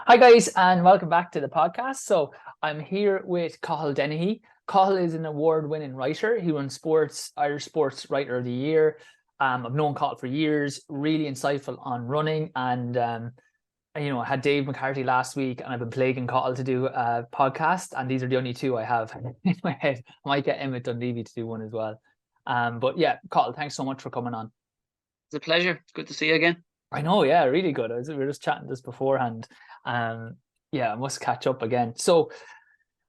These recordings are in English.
Hi guys, and welcome back to the podcast. So I'm here with Cathal Dennehy. Cathal is an award-winning writer. He won Irish Sports Writer of the Year. I've known Cathal for years, really insightful on running. And I had Dave McCarthy last week, and I've been plaguing Cathal to do a podcast, and these are the only two I have in my head. I might get Emmett Dunleavy to do one as well. But yeah, Cathal, thanks so much for coming on. It's a pleasure. It's good to see you again. I know, yeah, really good. We were just chatting this beforehand. Um, yeah, I must catch up again. So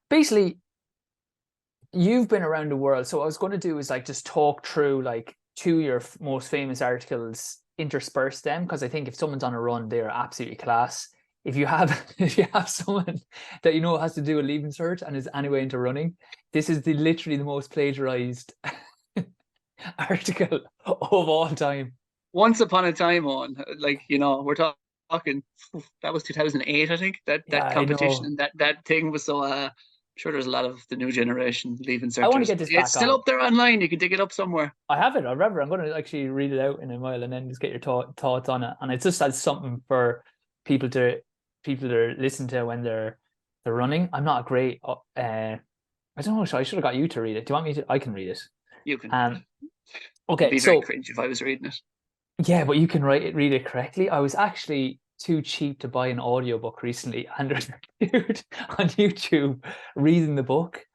basically, you've been around the world. So what I was going to do is like just talk through like two of your most famous articles, intersperse them, because I think if someone's on a run, they're absolutely class. If you have if you have someone that you know has to do a leaving cert and is anyway into running, this is literally the most plagiarized article of all time. Once upon a time, we're talking. That was 2008, I think. That Yeah, I competition know. and that thing was so. Sure, there's a lot of the new generation leaving I want to searchers. get this It's back still on. up there online. You can dig it up somewhere. I have it. I remember. I'm going to actually read it out in a while and then just get your thoughts on it. And it's just as something for people to people to listen to when they're running. I'm not a great. I don't know. So I should have got you to read it. Do you want me to? I can read it. You can read it. Um. It'd Okay. be very So cringe if I was reading it. yeah, but you can read it correctly. I was actually too cheap to buy an audiobook recently, and there's a dude on YouTube reading the book.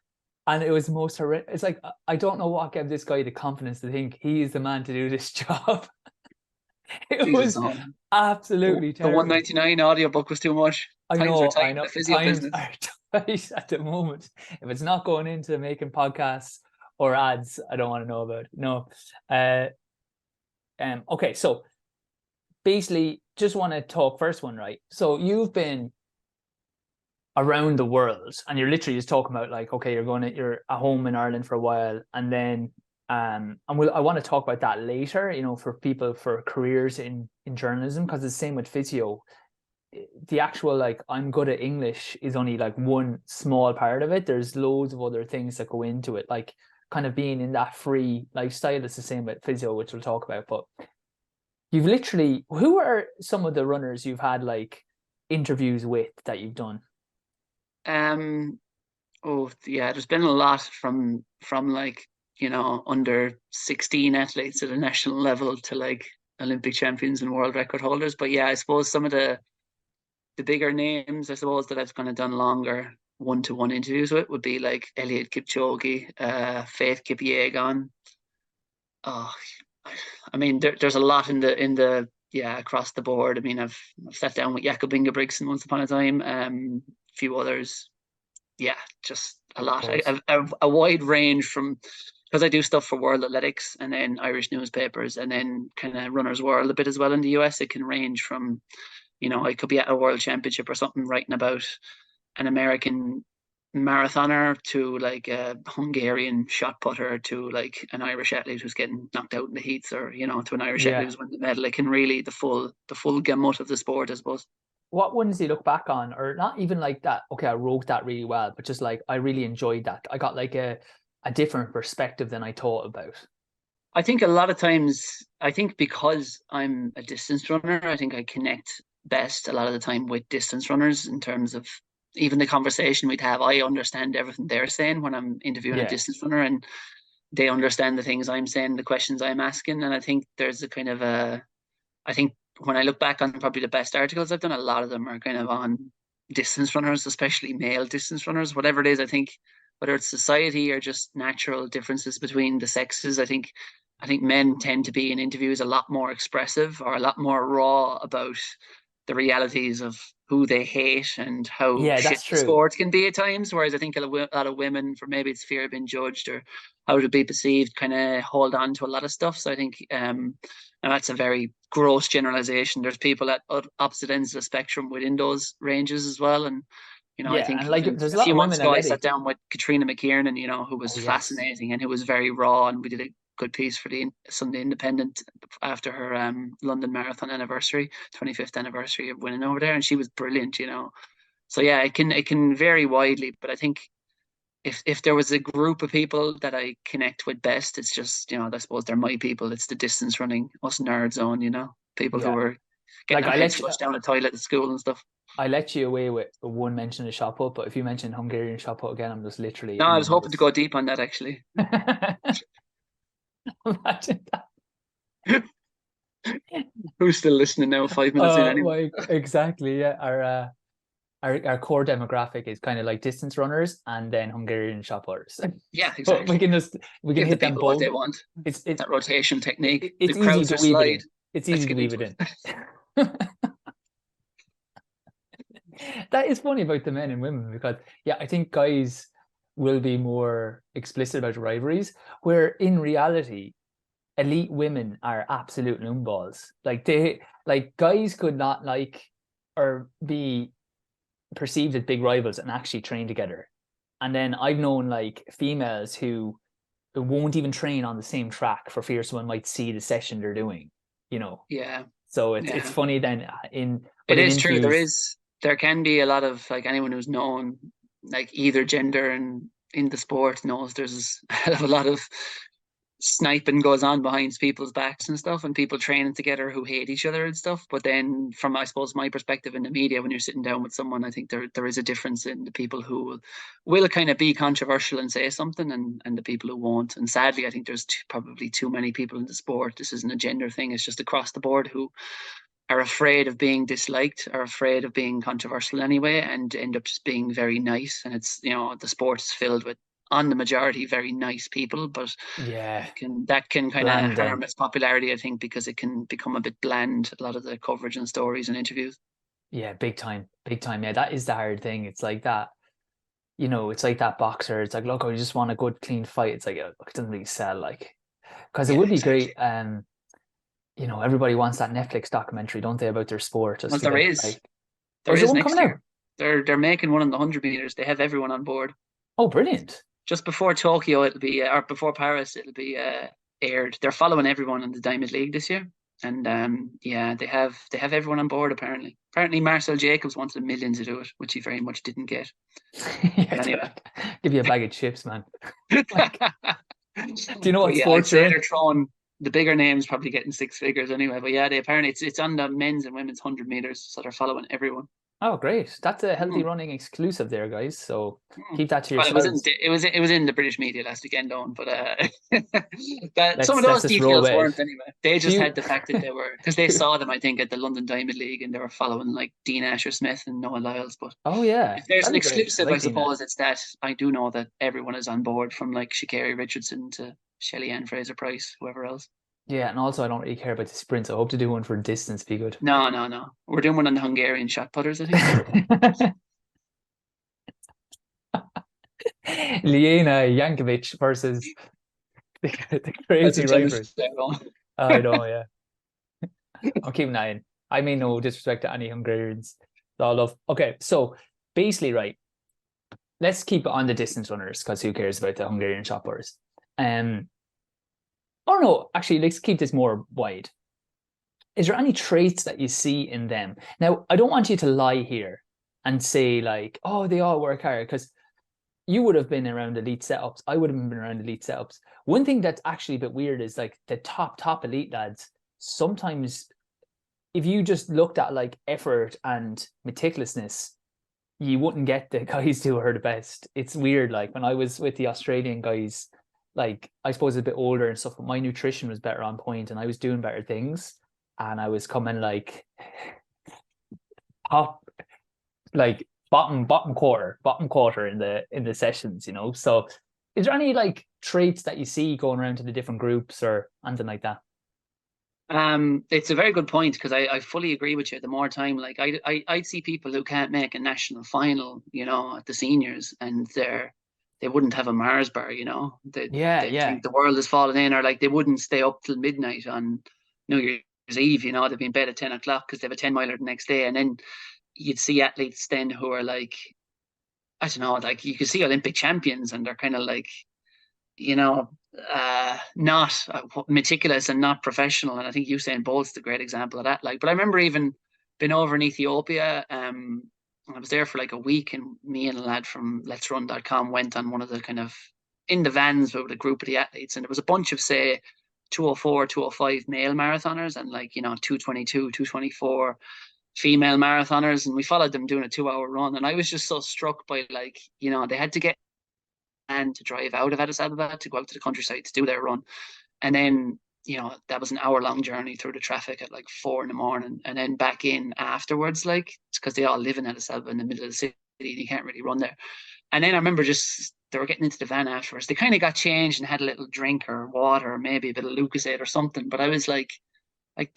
And it was most horrific. It's like I don't know what gave this guy the confidence to think he is the man to do this job. It Jesus, was no. absolutely The terrible. 199 audiobook was too much. Times are tight I in know. the physio Times business. are tight at the moment. If it's not going into making podcasts or ads, I don't want to know about it. No. Uh, okay, so basically, just want to talk first one, right? So you've been around the world and you're literally just talking about like, okay, you're at home in Ireland for a while, and then I want to talk about that later, for people for careers in journalism, because it's the same with physio. The actual like I'm good at English is only like one small part of it. There's loads of other things that go into it, like kind of being in that free lifestyle. It's the same with physio, which we'll talk about. But who are some of the runners you've had like interviews with that you've done? Um, Oh yeah, there's been a lot from like under 16 athletes at a national level to like Olympic champions and world record holders. But yeah, I suppose some of the bigger names, I suppose, that I've kind of done longer one-to-one interviews with would be like Eliud Kipchoge, Faith Kipyegon. Oh, I mean, there's a lot in the yeah, across the board. I mean, I've sat down with Jakob Ingebrigtsen once upon a time, a few others. Yeah, just a Of lot. course. A wide range from, because I do stuff for World Athletics and then Irish newspapers and then kind of Runner's World a bit as well in the US. It can range from, I could be at a World Championship or something writing about an American marathoner to like a Hungarian shot putter to like an Irish athlete who's getting knocked out in the heats, or to an Irish athlete Yeah. who's winning the medal. It can really the full gamut of the sport, I suppose. What ones do you look back on, or not even like that? Okay, I wrote that really well, but just like I really enjoyed that. I got like a different perspective than I thought about. I think a lot of times, I think because I'm a distance runner, I think I connect best a lot of the time with distance runners in terms of even the conversation we'd have. I understand everything they're saying when I'm interviewing a Yeah. distance runner, and they understand the things I'm saying, the questions I'm asking. And I think there's a kind of I think when I look back on probably the best articles I've done, a lot of them are kind of on distance runners, especially male distance runners, whatever it is. I think whether it's society or just natural differences between the sexes, I think men tend to be in interviews a lot more expressive or a lot more raw about the realities of who they hate and how Yeah, shit that's the true. sport can be at times. Whereas I think a lot of women, for maybe it's fear of being judged or how to be perceived, kind of hold on to a lot of stuff. So I think and that's a very gross generalization. There's people at opposite ends of the spectrum within those ranges as well. And I Yeah, think and like even there's a a lot few of months women ago, I sat already. down with Katrina McKiernan, who was Oh yes. fascinating and who was very raw, and we did a good piece for the Sunday Independent after her London Marathon anniversary, 25th anniversary of winning over there, and she was brilliant. So yeah, it can vary widely, but I think if there was a group of people that I connect with best, it's just I suppose they're my people. It's the distance running, us nerds on, people who Yeah. are getting Like their heads flushed down the toilet at school and stuff. I let you away with one mention of shot put, but if you mention Hungarian shot put again, I'm just literally No, I was in hoping to this. go deep on that actually. Imagine that. Who's still listening now? 5 minutes in anyway. Like exactly, yeah. Our core demographic is kind of like distance runners and then Hungarian shot putters. Yeah, But exactly. we can Give the hit them people what both. they want. It's That rotation technique. The it's easy to Crouser weave it slide. in. It's Let's easy to get weave into it it. in. That is funny about the men and women because yeah, I think guys will be more explicit about rivalries, where in reality, elite women are absolute numbballs. Like guys could not like or be perceived as big rivals and actually train together. And then I've known like females who won't even train on the same track for fear someone might see the session they're doing, you know. Yeah, So it's yeah. funny then It in is true. interviews. There can be a lot of like anyone who's known like either gender and in the sport knows there's a hell of a lot of sniping goes on behind people's backs and stuff, and people training together who hate each other and stuff. But then, from I suppose my perspective in the media, when you're sitting down with someone, I think there is a difference in the people who will kind of be controversial and say something, and the people who won't. And sadly, I think there's probably too many people in the sport. This isn't a gender thing; it's just across the board who are afraid of being disliked, are afraid of being controversial anyway, and end up just being very nice. And it's the sport is filled with on the majority very nice people, but Yeah, that can kind of bland harm then. its popularity, I think, because it can become a bit bland, a lot of the coverage and stories and interviews. Yeah, big time. Big time. Yeah, that is the hard thing. It's like that, it's like that boxer. It's like, look, I just want a good clean fight. It's like it doesn't really sell like because it Yeah, would be exactly. great. Everybody wants that Netflix documentary, don't they, about their sport just Well, to there get is. like, oh, There is there is one next coming out? year. They're making one on the 100 meters. They have everyone on board. Oh, brilliant. Just before Tokyo, it'll be or before Paris, it'll be aired. They're following everyone in the Diamond League this year, and yeah, they have everyone on board. Apparently, Marcel Jacobs wanted millions to do it, which he very much didn't get. Yeah, But anyway, give you a bag of chips, man. Like, do you know but what yeah, I'd sports you're say in? they're throwing the bigger names, probably getting six figures anyway. But yeah, they apparently it's on the men's and women's 100 meters, so they're following everyone. Oh, great. That's a healthy Mm. running exclusive there, guys. So Mm. keep that to Well, yourselves. it was in the British media last weekend on, but that some of Let's those just roll details with weren't it. anyway. They Do just you had the fact that they were because they saw them, I think, at the London Diamond League, and they were following like Dean Asher Smith and Noah Lyles. But Oh yeah, if there's that'd an be great. I exclusive, I like Dina. suppose it's that I do know that everyone is on board, from like Sha'Carri Richardson to Shelly Ann Fraser Price, whoever else. Yeah, and also I don't really care about the sprints. I hope to do one for distance be good. No, no, no. We're doing one on the Hungarian shot putters, I think. Liena Yankovic versus the That's a crazy tennis rivals. player. I know, yeah. I'm keeping that in. I mean no disrespect to any Hungarians. It's all love. Okay, so basically, right, let's keep it on the distance runners because who cares about the Hungarian shot putters? Oh no, actually, let's keep this more wide. Is there any traits that you see in them? Now, I don't want you to lie here and say like, oh, they all work hard because you would have been around elite setups. I would have been around elite setups. One thing that's actually a bit weird is like the top elite lads. Sometimes, if you just looked at like effort and meticulousness, you wouldn't get the guys who are the best. It's weird. Like when I was with the Australian guys, like I suppose a bit older and stuff, but my nutrition was better on point and I was doing better things. And I was coming like top, like bottom quarter in the sessions, So is there any like traits that you see going around to the different groups or anything like that? It's a very good point because I fully agree with you. The more time, like I'd see people who can't make a national final, at the seniors, and they wouldn't have a Mars bar, Yeah, they yeah. think the world is falling in, or like they wouldn't stay up till midnight on New Year's Eve, they'd be in bed at 10 o'clock because they have a 10 miler the next day, and then you'd see athletes then who are like, I don't know, like you could see Olympic champions, and they're kind of like, you know, not meticulous and not professional. And I think Usain Bolt's the great example of that. Like, but I remember even being over in Ethiopia. I was there for like a week, and me and a lad from Let'sRun.com went on one of the kind of in the vans with a group of the athletes, and there was a bunch of say 204, 205 male marathoners and like, 222, 224 female marathoners. And we followed them doing a 2 hour run. And I was just so struck by like, they had to get and to drive out of Addis Ababa to go out to the countryside to do their run. And then, that was an hour-long journey through the traffic at like 4 in the morning, and then back in afterwards, like, it's because they all live in Addis Ababa in the middle of the city. You can't really run there. And then I remember just they were getting into the van afterwards. They kind of got changed and had a little drink or water or maybe a bit of Lucozade or something. But I was like,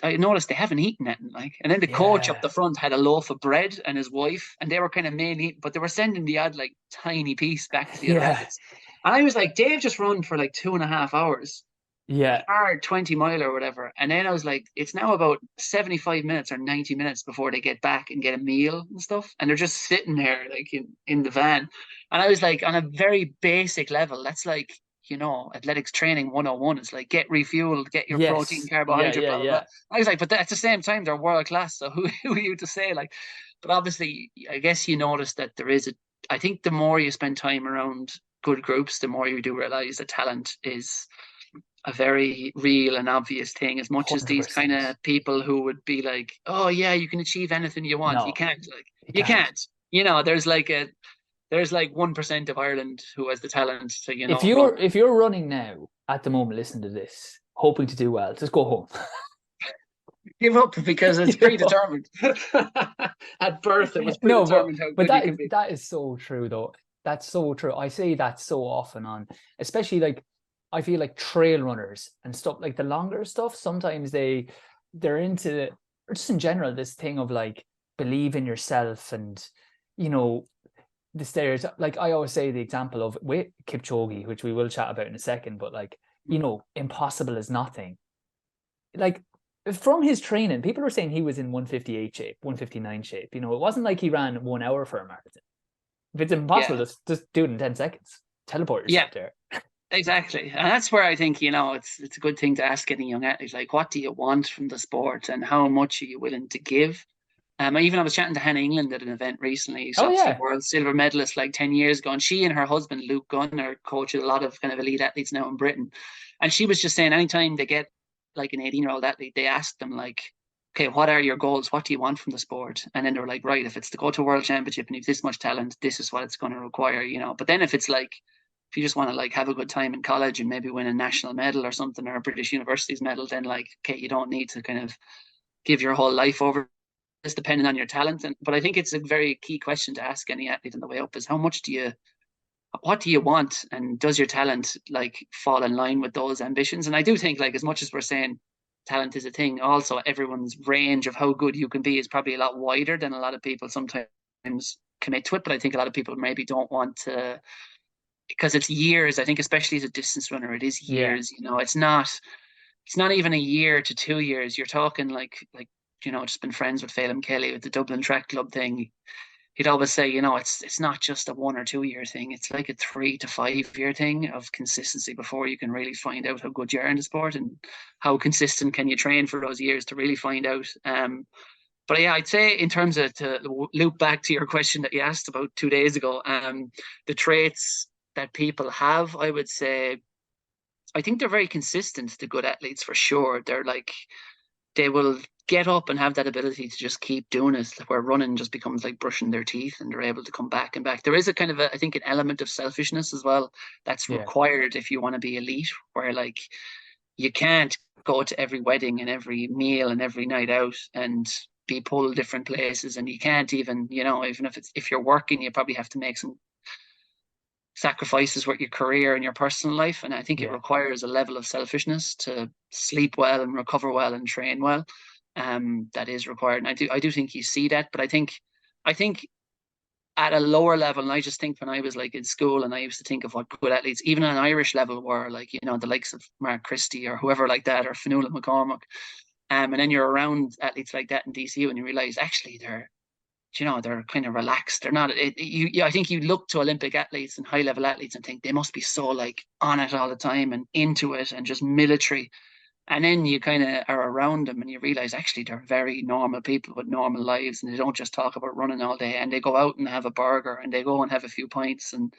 I noticed they haven't eaten anything, like. And then the coach up Yeah. the front had a loaf of bread and his wife, and they were kind of mainly, but they were sending the odd like tiny piece back to the other Yeah. athletes. And I was like, Dave just run for like 2.5 hours, a Yeah. hard 20 mile or whatever. And then I was like, it's now about 75 minutes or 90 minutes before they get back and get a meal and stuff. And they're just sitting there like in the van. And I was like, on a very basic level, that's like, athletics training 101. It's like get refueled, get your protein, Yes. Yeah. carbohydrate, Yeah. blah, blah, blah. Yeah. I was like, but at the same time, they're world class. So who are you to say? Like, but obviously, I guess you notice that I think the more you spend time around good groups, the more you do realize that talent is a very real and obvious thing. As much as these kind 100%. of people who would be like, oh yeah, you can achieve anything you want. You No, can't, like, you you can't. can't. There's like 1% of Ireland who has the talent to, If run. you're running now at the moment, listen to this, hoping to do well, just go home. Give up because it's Give up. predetermined. At birth, it was No, but predetermined how but good you can be. that is so true though. That's so true. I say that so often on, especially like I feel like trail runners and stuff like the longer stuff. Sometimes they're into, or just in general, this thing of like believe in yourself and you know the stereotype. Like I always say the example of with Kipchoge, which we will chat about in a second, but like impossible is nothing. Like from his training, people were saying he was in 158 shape, 159 shape. It wasn't like he ran 1 hour for a marathon. If it's impossible, Yeah, just do it in 10 seconds. Teleport yeah, yourself there. exactly. And that's where I think, it's a good thing to ask any young athlete, like, what do you want from the sport and how much are you willing to give? I was chatting to Hannah England at an event recently. She's Oh obviously yeah. world silver medalist like 10 years ago. And she and her husband, Luke Gunn, are coaching a lot of kind of elite athletes now in Britain. And she was just saying anytime they get like an 18-year-old athlete, they ask them like, okay, what are your goals? What do you want from the sport? And then they're like, right, if it's to go to a world championship and you've this much talent, this is what it's going to require. But then if it's like, if you just want to like have a good time in college and maybe win a national medal or something, or a British Universities medal, then like, okay, you don't need to kind of give your whole life over this depending on your talent. But I think it's a very key question to ask any athlete on the way up is what do you want? And does your talent like fall in line with those ambitions? And I do think like as much as we're saying talent is a thing, also everyone's range of how good you can be is probably a lot wider than a lot of people sometimes commit to it. But I think a lot of people maybe don't want to, because it's years. I think especially as a distance runner, it is Yeah. years. It's not even a year to 2 years. You're talking like just been friends with Phelim Kelly with the Dublin Track Club thing. He'd always say, it's not just a 1 or 2 year thing. It's like a 3 to 5 year thing of consistency before you can really find out how good you are in the sport and how consistent can you train for those years to really find out. But yeah, I'd say in terms of to loop back to your question that you asked about 2 days ago, the traits that people have, I would say, I think they're very consistent. The good athletes for sure. They're like they will get up and have that ability to just keep doing it, where running just becomes like brushing their teeth and they're able to come back and back. There is a kind of I think an element of selfishness as well that's Yeah. required if you want to be elite, where like you can't go to every wedding and every meal and every night out and be pulled different places, and you can't even, even if you're working, you probably have to make some sacrifices with your career and your personal life. And I think it Yeah. requires a level of selfishness to sleep well and recover well and train well. That is required. And I do think you see that, but I think at a lower level, and I just think when I was like in school and I used to think of what good athletes, even at an Irish level, were like, the likes of Mark Christie or whoever like that, or Fionnuala McCormack. And then you're around athletes like that in DCU and you realize actually they're kind of relaxed. They're not. I think you look to Olympic athletes and high level athletes and think they must be so like on it all the time and into it and just military. And then you kind of are around them and you realize actually they're very normal people with normal lives, and they don't just talk about running all day, and they go out and have a burger and they go and have a few pints and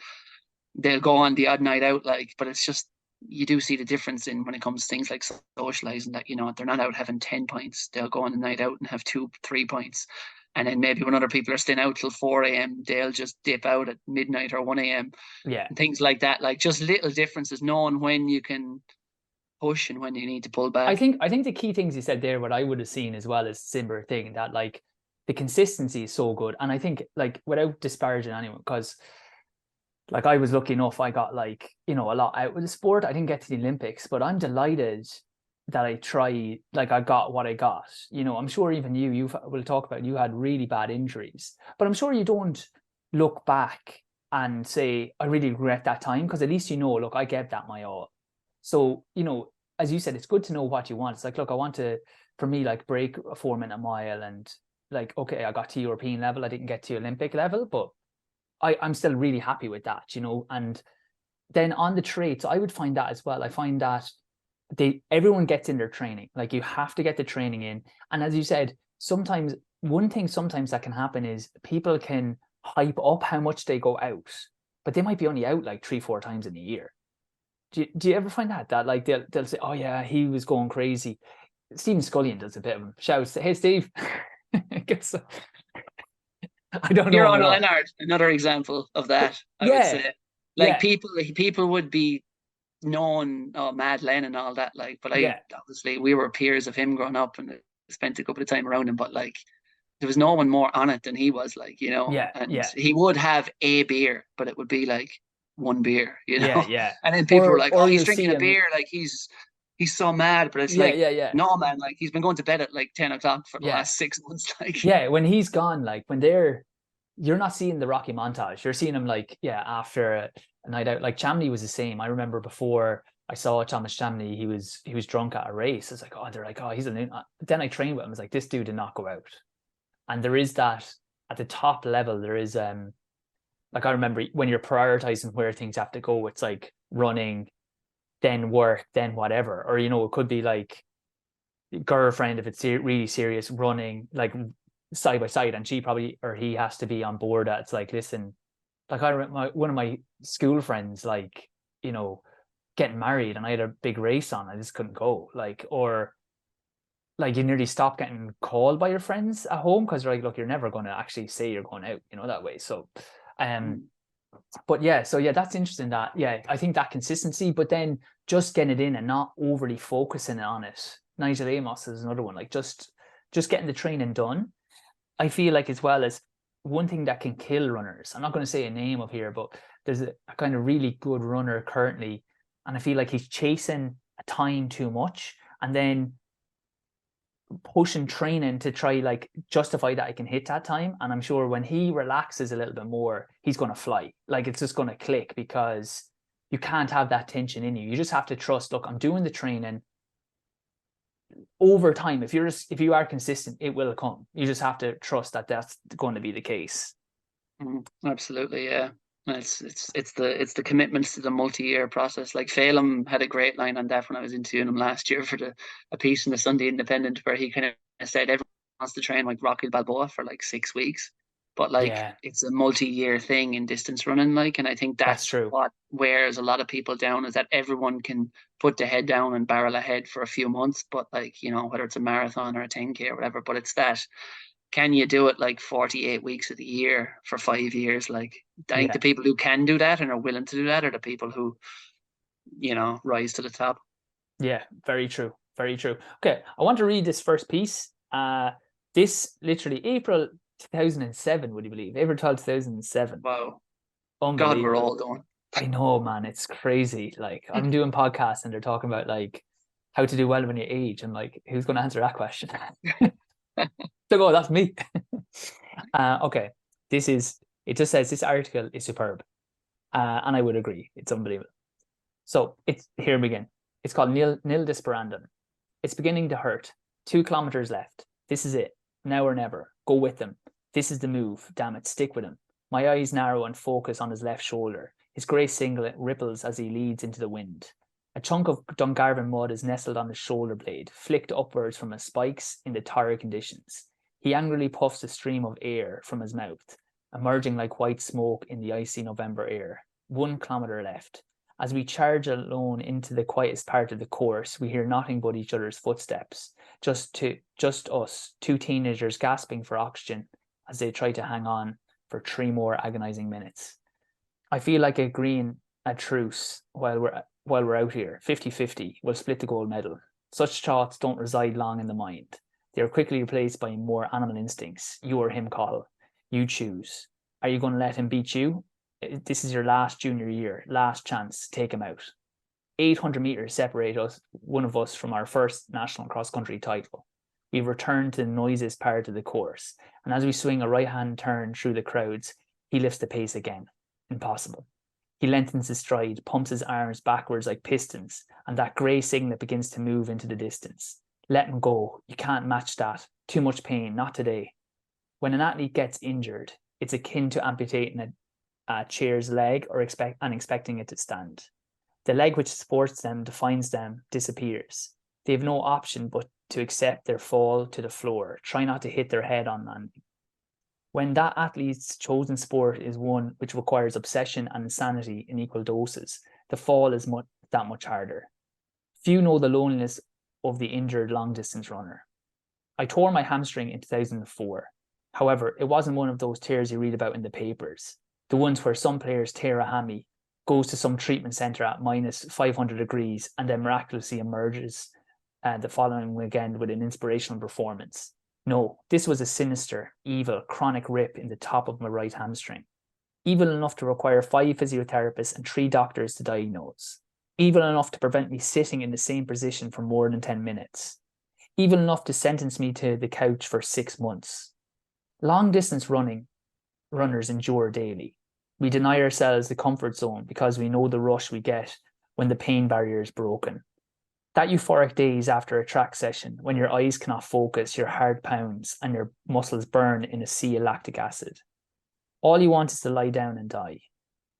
they'll go on the odd night out, like. But it's just you do see the difference in when it comes to things like socializing, that, you know, they're not out having 10 pints. They'll go on a night out and have 2, 3 pints. And then maybe when other people are staying out till 4 a.m., they'll just dip out at midnight or 1 a.m. Yeah. and things like that. Like, just little differences, knowing when you can push and when you need to pull back. I think the key things you said there, what I would have seen as well, is similar thing, that like the consistency is so good. And I think, like, without disparaging anyone, because like I was lucky enough, I got, like, you know, a lot out with the sport. I didn't get to the Olympics, but I'm delighted that I tried, like I got what I got. You know, I'm sure even you will talk about, you had really bad injuries, but I'm sure you don't look back and say, I really regret that time, because at least, you know, look, I gave that my all. So, you know, as you said, it's good to know what you want. It's like, look, I want to, for me, like, break a 4 minute mile, and like, okay, I got to European level, I didn't get to Olympic level, but I'm still really happy with that, you know. And then on the traits, I would find that as well. I find that everyone gets in their training. Like, you have to get the training in. And as you said, sometimes one thing sometimes that can happen is people can hype up how much they go out, but they might be only out like 3-4 times in a year. Do you ever find that like they'll say, oh yeah, he was going crazy? Stephen Scullion does a bit of him. Shouts, hey Steve. I don't know him Euro at all. Leonard, another example of that, I would Yeah, say. Like, yeah, people would be known, oh, Mad Len and all that, like, but I yeah, obviously, we were peers of him growing up and spent a couple of time around him, but like, there was no one more on it than he was, like, you know. yeah, And yeah, he would have a beer, but it would be like one beer, you yeah, know. yeah. And then people were like, oh, Or he's you'll see drinking a him. beer, like he's so mad. But it's Yeah, like, yeah, yeah, no, man, like, he's been going to bed at like 10 o'clock for the yeah, last 6 months. Like, yeah. When he's gone, like when you're not seeing the Rocky montage. You're seeing him, like, yeah, after a night out. Like Chamney was the same. I remember before I saw Thomas Chamney, he was drunk at a race. It's like, oh, they're like, oh, he's a. Then I trained with him. It's like, this dude did not go out. And there is that at the top level. There is like, I remember when you're prioritizing where things have to go. It's like running, then work, then whatever. Or, you know, it could be like girlfriend if it's really serious, running like side by side, and she probably, or he has to be on board. That it's like, listen, like I remember one of my school friends, like, you know, getting married, and I had a big race on, I just couldn't go. Like, or like, you nearly stop getting called by your friends at home because they're like, look, you're never going to actually say you're going out, you know, that way. So but yeah, so yeah, that's interesting. That, yeah, I think that consistency, but then just getting it in and not overly focusing on it. Nigel Amos is another one. Like, just getting the training done. I feel like, as well, as one thing that can kill runners. I'm not going to say a name of here, but there's a kind of really good runner currently, and I feel like he's chasing a time too much, and then pushing training to try, like, justify that I can hit that time. And I'm sure when he relaxes a little bit more, he's going to fly. Like, it's just going to click, because you can't have that tension in you. You just have to trust, look, I'm doing the training. Over time, if you are consistent, it will come. You just have to trust that that's going to be the case. Absolutely, yeah. It's the commitments to the multi-year process. Like, Phelim had a great line on that when I was interviewing him last year for a piece in the Sunday Independent, where he kind of said everyone wants to train like Rocky Balboa for like 6 weeks, but like, Yeah, it's a multi-year thing in distance running. Like, and I think that's that's true. what wears a lot of people down, is that everyone can put the head down and barrel ahead for a few months, but like, you know, whether it's a marathon or a 10K or whatever, but it's that, can you do it like 48 weeks of the year for 5 years? Like, I think the Yeah, people who can do that and are willing to do that are the people who, you know, rise to the top. yeah, very true, very true. Okay, I want to read this first piece. This literally April 2007. Would you believe, April 12th, 2007? Wow. God, we're Unbelievable. all going. I know, man, it's crazy. Like, I'm doing podcasts and they're talking about, like, how to do well when you age. I'm like, who's going to answer that question? So go, that's me. Okay, it just says this article is superb. And I would agree, it's unbelievable. So it's here we begin. It's called Nil Disperandum. It's beginning to hurt. 2 kilometers left. This is it. Now or never. Go with them. This is the move. Damn it, stick with him. My eyes narrow and focus on his left shoulder. His grey singlet ripples as he leads into the wind. A chunk of Dungarvan mud is nestled on his shoulder blade, flicked upwards from his spikes in the torrid conditions. He angrily puffs a stream of air from his mouth, emerging like white smoke in the icy November air. 1 kilometer left. As we charge alone into the quietest part of the course, we hear nothing but each other's footsteps. Just us, two teenagers gasping for oxygen as they try to hang on for 3 more agonizing minutes. I feel like agreeing a truce while we're out here, 50-50, we'll split the gold medal. Such thoughts don't reside long in the mind. They are quickly replaced by more animal instincts. You or him, Cathal. You choose. Are you going to let him beat you? This is your last junior year, last chance. Take him out. 800 meters separate one of us from our first national cross-country title. We return to the noisiest part of the course, and as we swing a right-hand turn through the crowds, he lifts the pace again. Impossible. He lengthens his stride, pumps his arms backwards like pistons, and that grey signet begins to move into the distance. Let him go. You can't match that. Too much pain. Not today. When an athlete gets injured, it's akin to amputating a chair's leg and expecting it to stand. The leg which supports them, defines them, disappears. They have no option but to accept their fall to the floor. Try not to hit their head on landing. When that athlete's chosen sport is one which requires obsession and insanity in equal doses, the fall is that much harder. Few know the loneliness of the injured long-distance runner. I tore my hamstring in 2004. However, it wasn't one of those tears you read about in the papers. The ones where some players tear a hammy, goes to some treatment centre at minus 500 degrees, and then miraculously emerges the following weekend with an inspirational performance. No, this was a sinister, evil, chronic rip in the top of my right hamstring. Evil enough to require 5 physiotherapists and 3 doctors to diagnose. Evil enough to prevent me sitting in the same position for more than 10 minutes. Evil enough to sentence me to the couch for 6 months. Long-distance runners endure daily. We deny ourselves the comfort zone because we know the rush we get when the pain barrier is broken. That euphoric days after a track session, when your eyes cannot focus, your heart pounds, and your muscles burn in a sea of lactic acid. All you want is to lie down and die,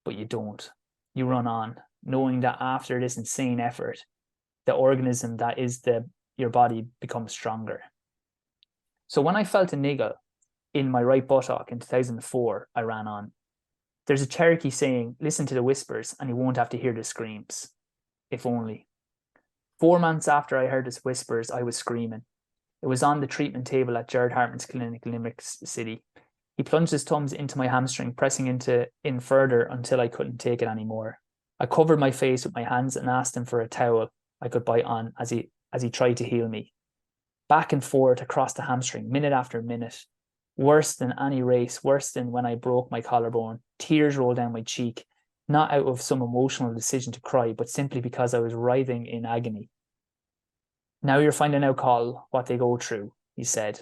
but you don't. You run on, knowing that after this insane effort, the organism that is your body becomes stronger. So when I felt a niggle in my right buttock in 2004, I ran on. There's a Cherokee saying, listen to the whispers and you won't have to hear the screams. If only. 4 months after I heard the whispers, I was screaming. It was on the treatment table at Jared Hartman's clinic in Limerick City. He plunged his thumbs into my hamstring, pressing in further until I couldn't take it anymore. I covered my face with my hands and asked him for a towel I could bite on as he tried to heal me. Back and forth across the hamstring, minute after minute. Worse than any race, worse than when I broke my collarbone. Tears rolled down my cheek, not out of some emotional decision to cry, but simply because I was writhing in agony. Now you're finding out, Cathal, what they go through, he said.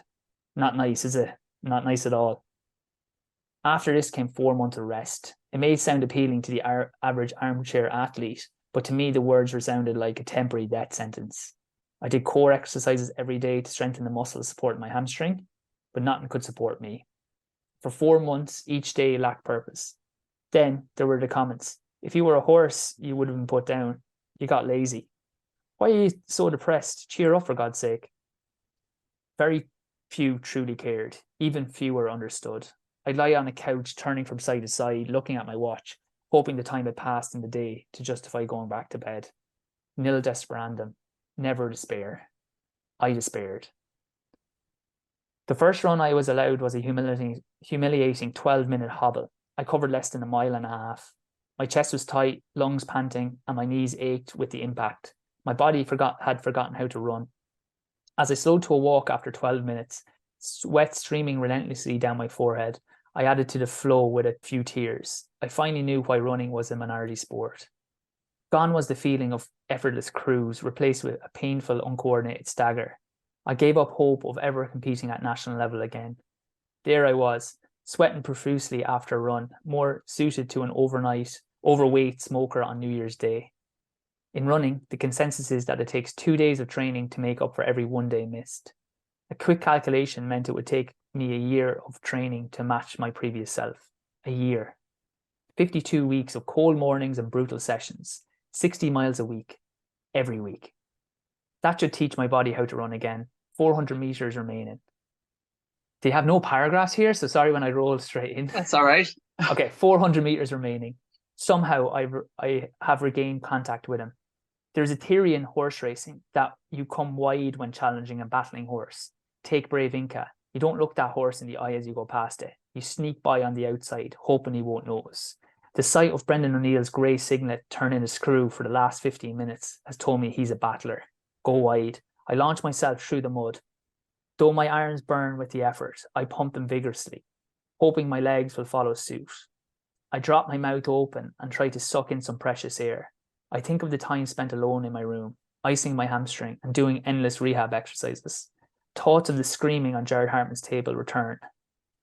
Not nice, is it? Not nice at all. After this came 4 months of rest. It may sound appealing to the average armchair athlete, but to me the words resounded like a temporary death sentence. I did core exercises every day to strengthen the muscles supporting my hamstring, but nothing could support me. For 4 months, each day lacked purpose. Then there were the comments. If you were a horse, you would have been put down. You got lazy. Why are you so depressed? Cheer up, for God's sake. Very few truly cared. Even fewer understood. I'd lie on a couch, turning from side to side, looking at my watch, hoping the time had passed in the day to justify going back to bed. Nil desperandum. Never despair. I despaired. The first run I was allowed was a humiliating 12-minute hobble. I covered less than a mile and a half. My chest was tight, lungs panting, and my knees ached with the impact. My body had forgotten how to run. As I slowed to a walk after 12 minutes, sweat streaming relentlessly down my forehead, I added to the flow with a few tears. I finally knew why running was a minority sport. Gone was the feeling of effortless cruise, replaced with a painful, uncoordinated stagger. I gave up hope of ever competing at national level again. There I was, sweating profusely after a run, more suited to an overweight smoker on New Year's Day. In running, the consensus is that it takes 2 days of training to make up for every 1 day missed. A quick calculation meant it would take me a year of training to match my previous self. A year. 52 weeks of cold mornings and brutal sessions. 60 miles a week. Every week. That should teach my body how to run again. 400 meters remaining. They have no paragraphs here, so sorry when I roll straight in. That's all right. Okay, 400 meters remaining. Somehow I have regained contact with him. There's a theory in horse racing that you come wide when challenging a battling horse. Take Brave Inca. You don't look that horse in the eye as you go past it. You sneak by on the outside, hoping he won't notice. The sight of Brendan O'Neill's grey signet turning a screw for the last 15 minutes has told me he's a battler. Go wide. I launch myself through the mud. Though my irons burn with the effort, I pump them vigorously, hoping my legs will follow suit. I drop my mouth open and try to suck in some precious air. I think of the time spent alone in my room, icing my hamstring and doing endless rehab exercises. Thoughts of the screaming on Jared Hartman's table return.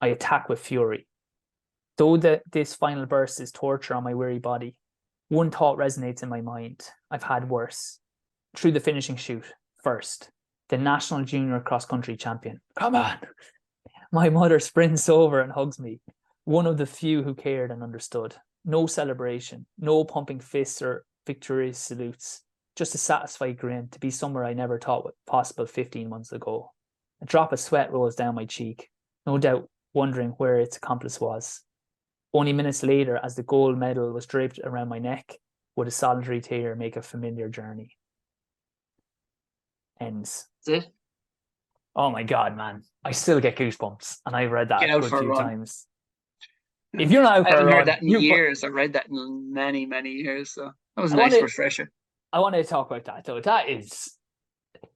I attack with fury. Though this final burst is torture on my weary body, one thought resonates in my mind. I've had worse. Through the finishing chute, first, the national junior cross-country champion. Come on! My mother sprints over and hugs me, one of the few who cared and understood. No celebration, no pumping fists or victorious salutes, just a satisfied grin to be somewhere I never thought was possible 15 months ago. A drop of sweat rolls down my cheek, no doubt wondering where its accomplice was. Only minutes later, as the gold medal was draped around my neck, would a solitary tear make a familiar journey. Ends. That's it. Oh my God, man. I still get goosebumps, and I've read that Get a out good for a few run. times. If you're not out I for a haven't heard run, that in years. I've read that in many, many years. So that was a nice refresher. I want to talk about that though. That is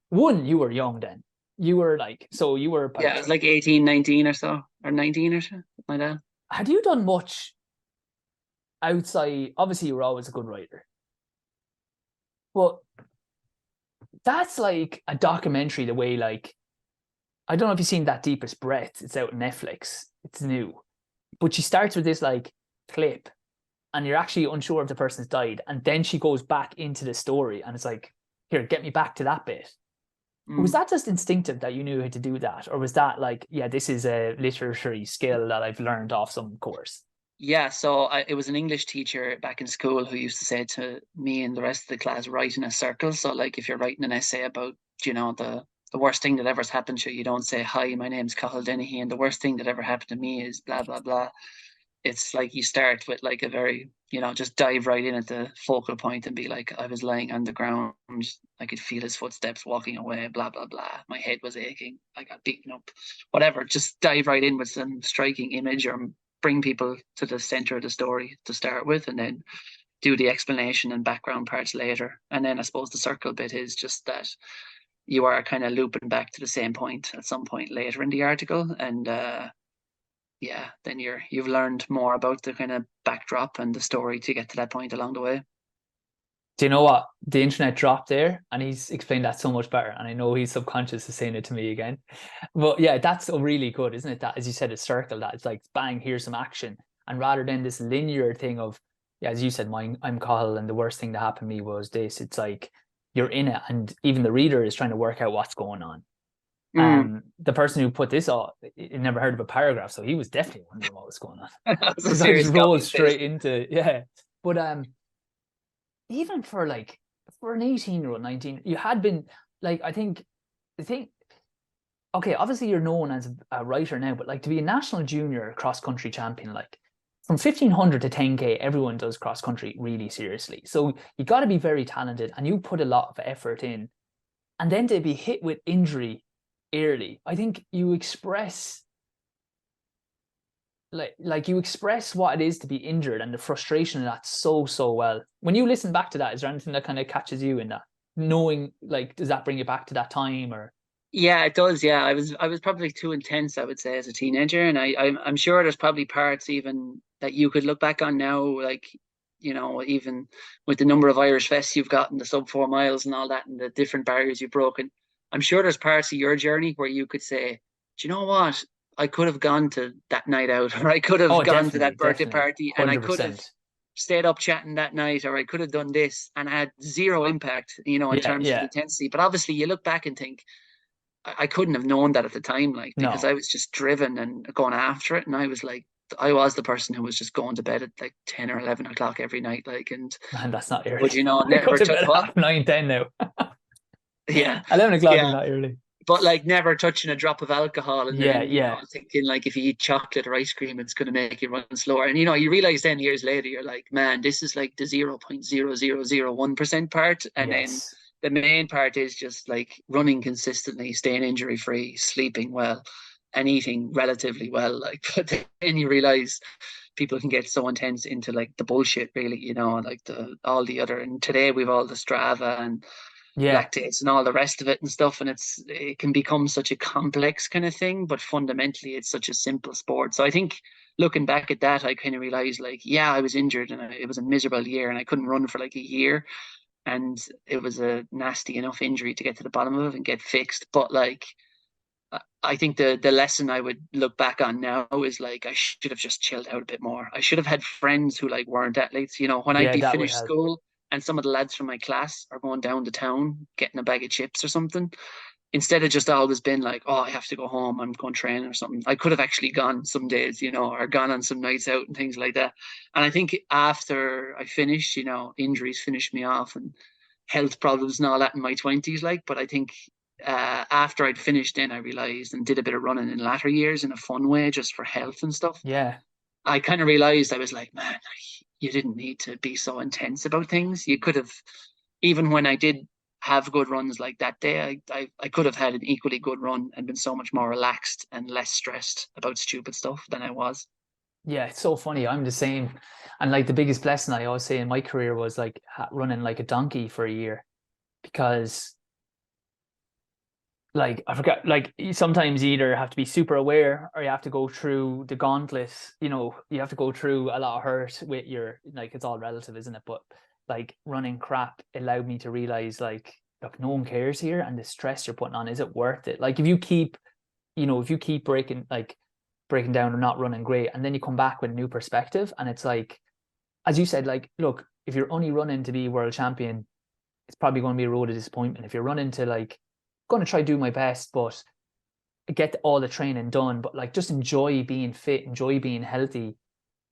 one, you were young then. You were like, so you were about Yeah, it was like 18, 19 or so, or 19 or so, like that. Had you done much outside? Obviously, you were always a good writer, but that's like a documentary. The way, like, I don't know if you've seen That Deepest Breath. It's out on Netflix. It's new, but she starts with this like clip, and you're actually unsure if the person's died, and then she goes back into the story, and it's like, here, get me back to that bit. Was that just instinctive that you knew how to do that? Or was that like, yeah, this is a literary skill that I've learned off some course? Yeah, so it was an English teacher back in school who used to say to me and the rest of the class, write in a circle. So like if you're writing an essay about, the worst thing that ever has happened to you, you don't say, hi, my name's Cathal Dennehy, and the worst thing that ever happened to me is blah, blah, blah. It's like you start with like a very, just dive right in at the focal point and be like, I was lying on the ground. I could feel his footsteps walking away, blah, blah, blah. My head was aching. I got beaten up, whatever. Just dive right in with some striking image or bring people to the center of the story to start with, and then do the explanation and background parts later. And then I suppose the circle bit is just that you are kind of looping back to the same point at some point later in the article. And, yeah, then you've learned more about the kind of backdrop and the story to get to that point along the way. Do you know what? The internet dropped there, and he's explained that so much better. And I know he's subconscious of saying it to me again. But yeah, that's really good, isn't it? That, as you said, a circle, that it's like, bang, here's some action. And rather than this linear thing of, yeah, as you said, I'm Cathal, and the worst thing that happened to me was this. It's like you're in it, and even the reader is trying to work out what's going on. The person who put this out, he never heard of a paragraph, so he was definitely wondering what was going on. Because I just rolled straight into, yeah. But even for an 18-year-old, 19, you had been like, I think the thing. Okay, obviously you're known as a writer now, but like to be a national junior cross country champion, like from 1500 to 10K, everyone does cross country really seriously. So you got to be very talented, and you put a lot of effort in, and then to be hit with injury early, I think you express like you express what it is to be injured and the frustration of that so well. When you listen back to that, is there anything that kind of catches you in that? Knowing, like, does that bring you back to that time? Or Yeah, it does. Yeah, I was probably too intense, I would say, as a teenager, and I'm sure there's probably parts even that you could look back on now, like, even with the number of Irish fests you've gotten, the sub 4 miles and all that, and the different barriers you've broken. I'm sure there's parts of your journey where you could say, do you know what? I could have gone to that night out, or I could have gone to that birthday party, and I could have 100%. stayed up chatting that night, or I could have done this and had zero impact, in terms of the Yeah. intensity. But obviously, you look back and think, I couldn't have known that at the time, like, because No. I was just driven and going after it. And I was like, I was the person who was just going to bed at like 10 or 11 o'clock every night. Like, and, Man, that's not early. but I go never to took bed what? at 9, 10 now. Yeah. 11 o'clock is Yeah. not early. but like never touching a drop of alcohol, and Yeah, then yeah, thinking like if you eat chocolate or ice cream, it's going to make you run slower. And you realize then years later, you're like, man, this is like the 0.0001% part, and then yes, the main part is just like running consistently, staying injury free, sleeping well, and eating relatively well. Like, but then you realize people can get so intense into like the bullshit, really, like the all the other. And today we've all the Strava and yeah, lactates and all the rest of it and stuff, and it can become such a complex kind of thing, but fundamentally it's such a simple sport. So I think looking back at that, I kind of realized like, yeah, I was injured, and it was a miserable year, and I couldn't run for like a year, and it was a nasty enough injury to get to the bottom of it and get fixed. But like, I think the lesson I would look back on now is like, I should have just chilled out a bit more. I should have had friends who like weren't athletes. When I'd yeah. be That would finished help. school and some of the lads from my class are going down to town getting a bag of chips or something, instead of just always been like, oh, I have to go home, I'm going train or something. I could have actually gone some days, or gone on some nights out and things like that. And I think after I finished, injuries finished me off, and health problems and all that in my 20s, like, but I think after I'd finished, then I realized and did a bit of running in latter years in a fun way, just for health and stuff. Yeah, I kind of realized, I was like, man, you didn't need to be so intense about things. You could have, even when I did have good runs like that day, I could have had an equally good run and been so much more relaxed and less stressed about stupid stuff than I was. yeah. It's so funny. I'm the same. And like the biggest blessing I always say in my career was like running like a donkey for a year, because like I forgot, like sometimes you either have to be super aware or you have to go through the gauntlet. You have to go through a lot of hurt with your, like, it's all relative, isn't it? But like running crap allowed me to realize, like, look, no one cares here, and the stress you're putting on, is it worth it? Like if you keep breaking down or not running great, and then you come back with a new perspective, and it's like, as you said, like, look, if you're only running to be world champion, it's probably going to be a road of disappointment. If you're running to, like, going to try to do my best, but get all the training done, but like just enjoy being fit, enjoy being healthy.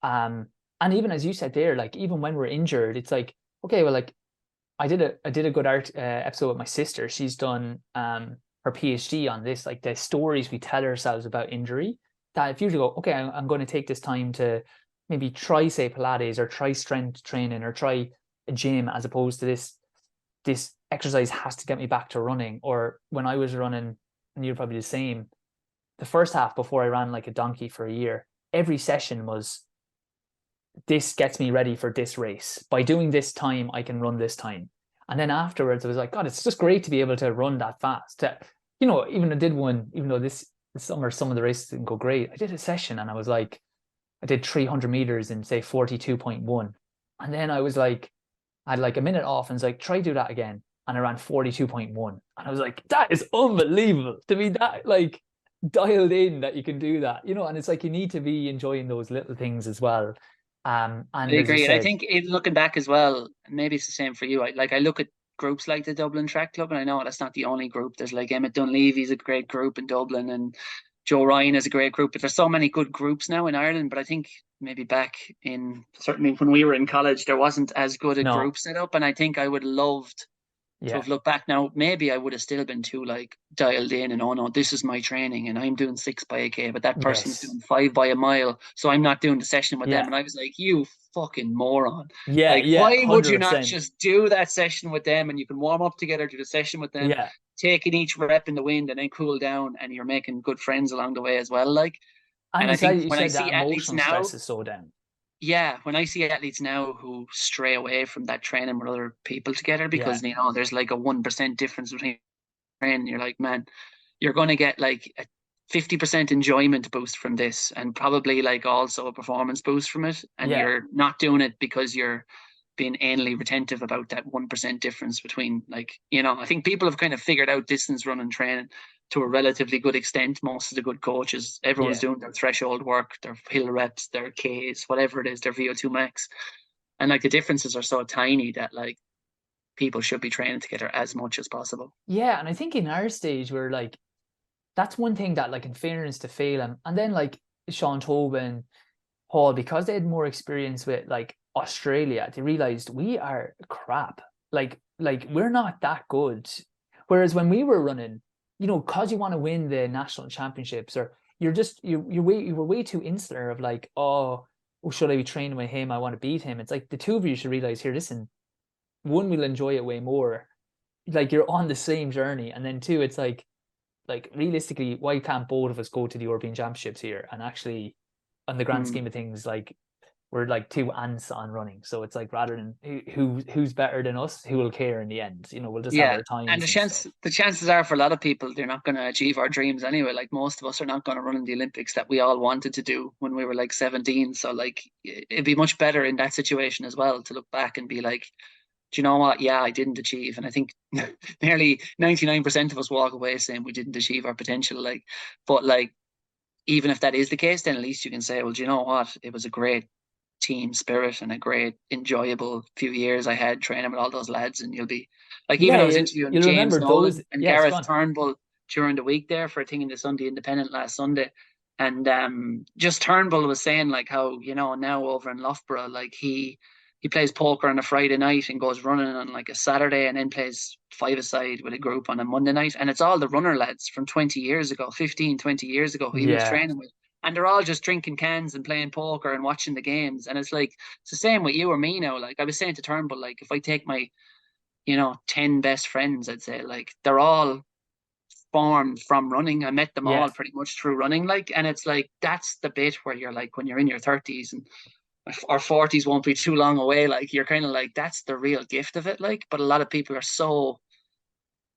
And even as you said there, like even when we're injured, it's like, okay, well, like I did a good art episode with my sister. She's done her PhD on this, like the stories we tell ourselves about injury. That if you go, okay, I'm going to take this time to maybe try, say, Pilates, or try strength training, or try a gym, as opposed to this exercise has to get me back to running. Or when I was running, and you're probably the same, the first half before I ran like a donkey for a year, every session was, this gets me ready for this race. By doing this time, I can run this time. And then afterwards, I was like, God, it's just great to be able to run that fast. Even I did one, even though this summer some of the races didn't go great, I did a session and I was like, I did 300 meters in, say, 42.1. And then I was like, I had like a minute off, and it's like, try do that again. And I ran 42.1. And I was like, that is unbelievable to be that like dialed in that you can do that, and it's like you need to be enjoying those little things as well. I And as you agree. And I said, think looking back as well, maybe it's the same for you. I look at groups like the Dublin Track Club, and I know that's not the only group. There's like Emmett Dunleavy's a great group in Dublin, and Joe Ryan is a great group. But there's so many good groups now in Ireland. But I think maybe back in, certainly when we were in college, there wasn't as good a no, group set up. And I think I would have loved to yeah, have looked back now. Maybe I would have still been too like dialed in, and oh no, this is my training and I'm doing 6 by 1K, but that person's yes, doing 5 by a mile, so I'm not doing the session with them. yeah, And I was like, you fucking moron. yeah, Like, yeah, why would you not 100%. just do that session with them, and you can warm up together, do the session with them, Yeah. taking each rep in the wind and then cool down, and you're making good friends along the way as well. Like, And and I think you when I said that see athletes emotional now, stress is so down. yeah, when I see athletes now who stray away from that training with other people together, Yeah, because there's like a 1% difference between training, you're like, man, you're going to get like a 50% enjoyment boost from this, and probably like also a performance boost from it, and yeah, you're not doing it because you're being anally retentive about that 1% difference between, like, I think people have kind of figured out distance running training to a relatively good extent. Most of the good coaches, everyone's yeah. doing their threshold work, their hill reps, their Ks, whatever it is, their VO2 max, and like the differences are so tiny that like people should be training together as much as possible. Yeah, and I think in our stage we're like, that's one thing that, like, in fairness to Phelan, and then like Sean Tobin, Paul, because they had more experience with like Australia, they realized we are crap. Like we're not that good. Whereas when we were running, you know, because you want to win the national championships, or you were way too insular of like, oh, should I be training with him? I want to beat him. It's like the two of you should realize here, listen, one, we'll enjoy it way more. Like you're on the same journey. And then two, it's like realistically, why can't both of us go to the European Championships here? And actually, on the grand scheme of things, like we're like two ants on running. So it's like rather than who's better than us, who will care in the end? You know, we'll just have Yeah, our and times and stuff. the chances are for a lot of people they're not going to achieve our dreams anyway. Like most of us are not going to run in the Olympics that we all wanted to do when we were like 17. So like it'd be much better in that situation as well to look back and be like, do you know what? Yeah, I didn't achieve, and I think nearly 99% of us walk away saying we didn't achieve our potential. Like, but like even if that is the case, then at least you can say, well, do you know what? It was a great team spirit and a great enjoyable few years I had training with all those lads. And you'll be like, even Yeah, I was interviewing you'll James remember those. Nolan and Yes, Gareth gone. Turnbull during the week there for a thing in the Sunday Independent last Sunday. And just Turnbull was saying like how, you know, now over in Loughborough, like he plays poker on a Friday night and goes running on like a Saturday and then plays five-a-side with a group on a Monday night. And it's all the runner lads from 20 years ago, 15, 20 years ago who he was Yeah, training with. And they're all just drinking cans and playing poker and watching the games. And it's like, it's the same with you or me now. Like I was saying to Turnbull, like if I take my, you know, 10 best friends, I'd say like they're all formed from running. I met them yeah, all pretty much through running. Like, and it's like, that's the bit where you're like, when you're in your 30s and our 40s won't be too long away. Like you're kind of like, that's the real gift of it. Like, but a lot of people are so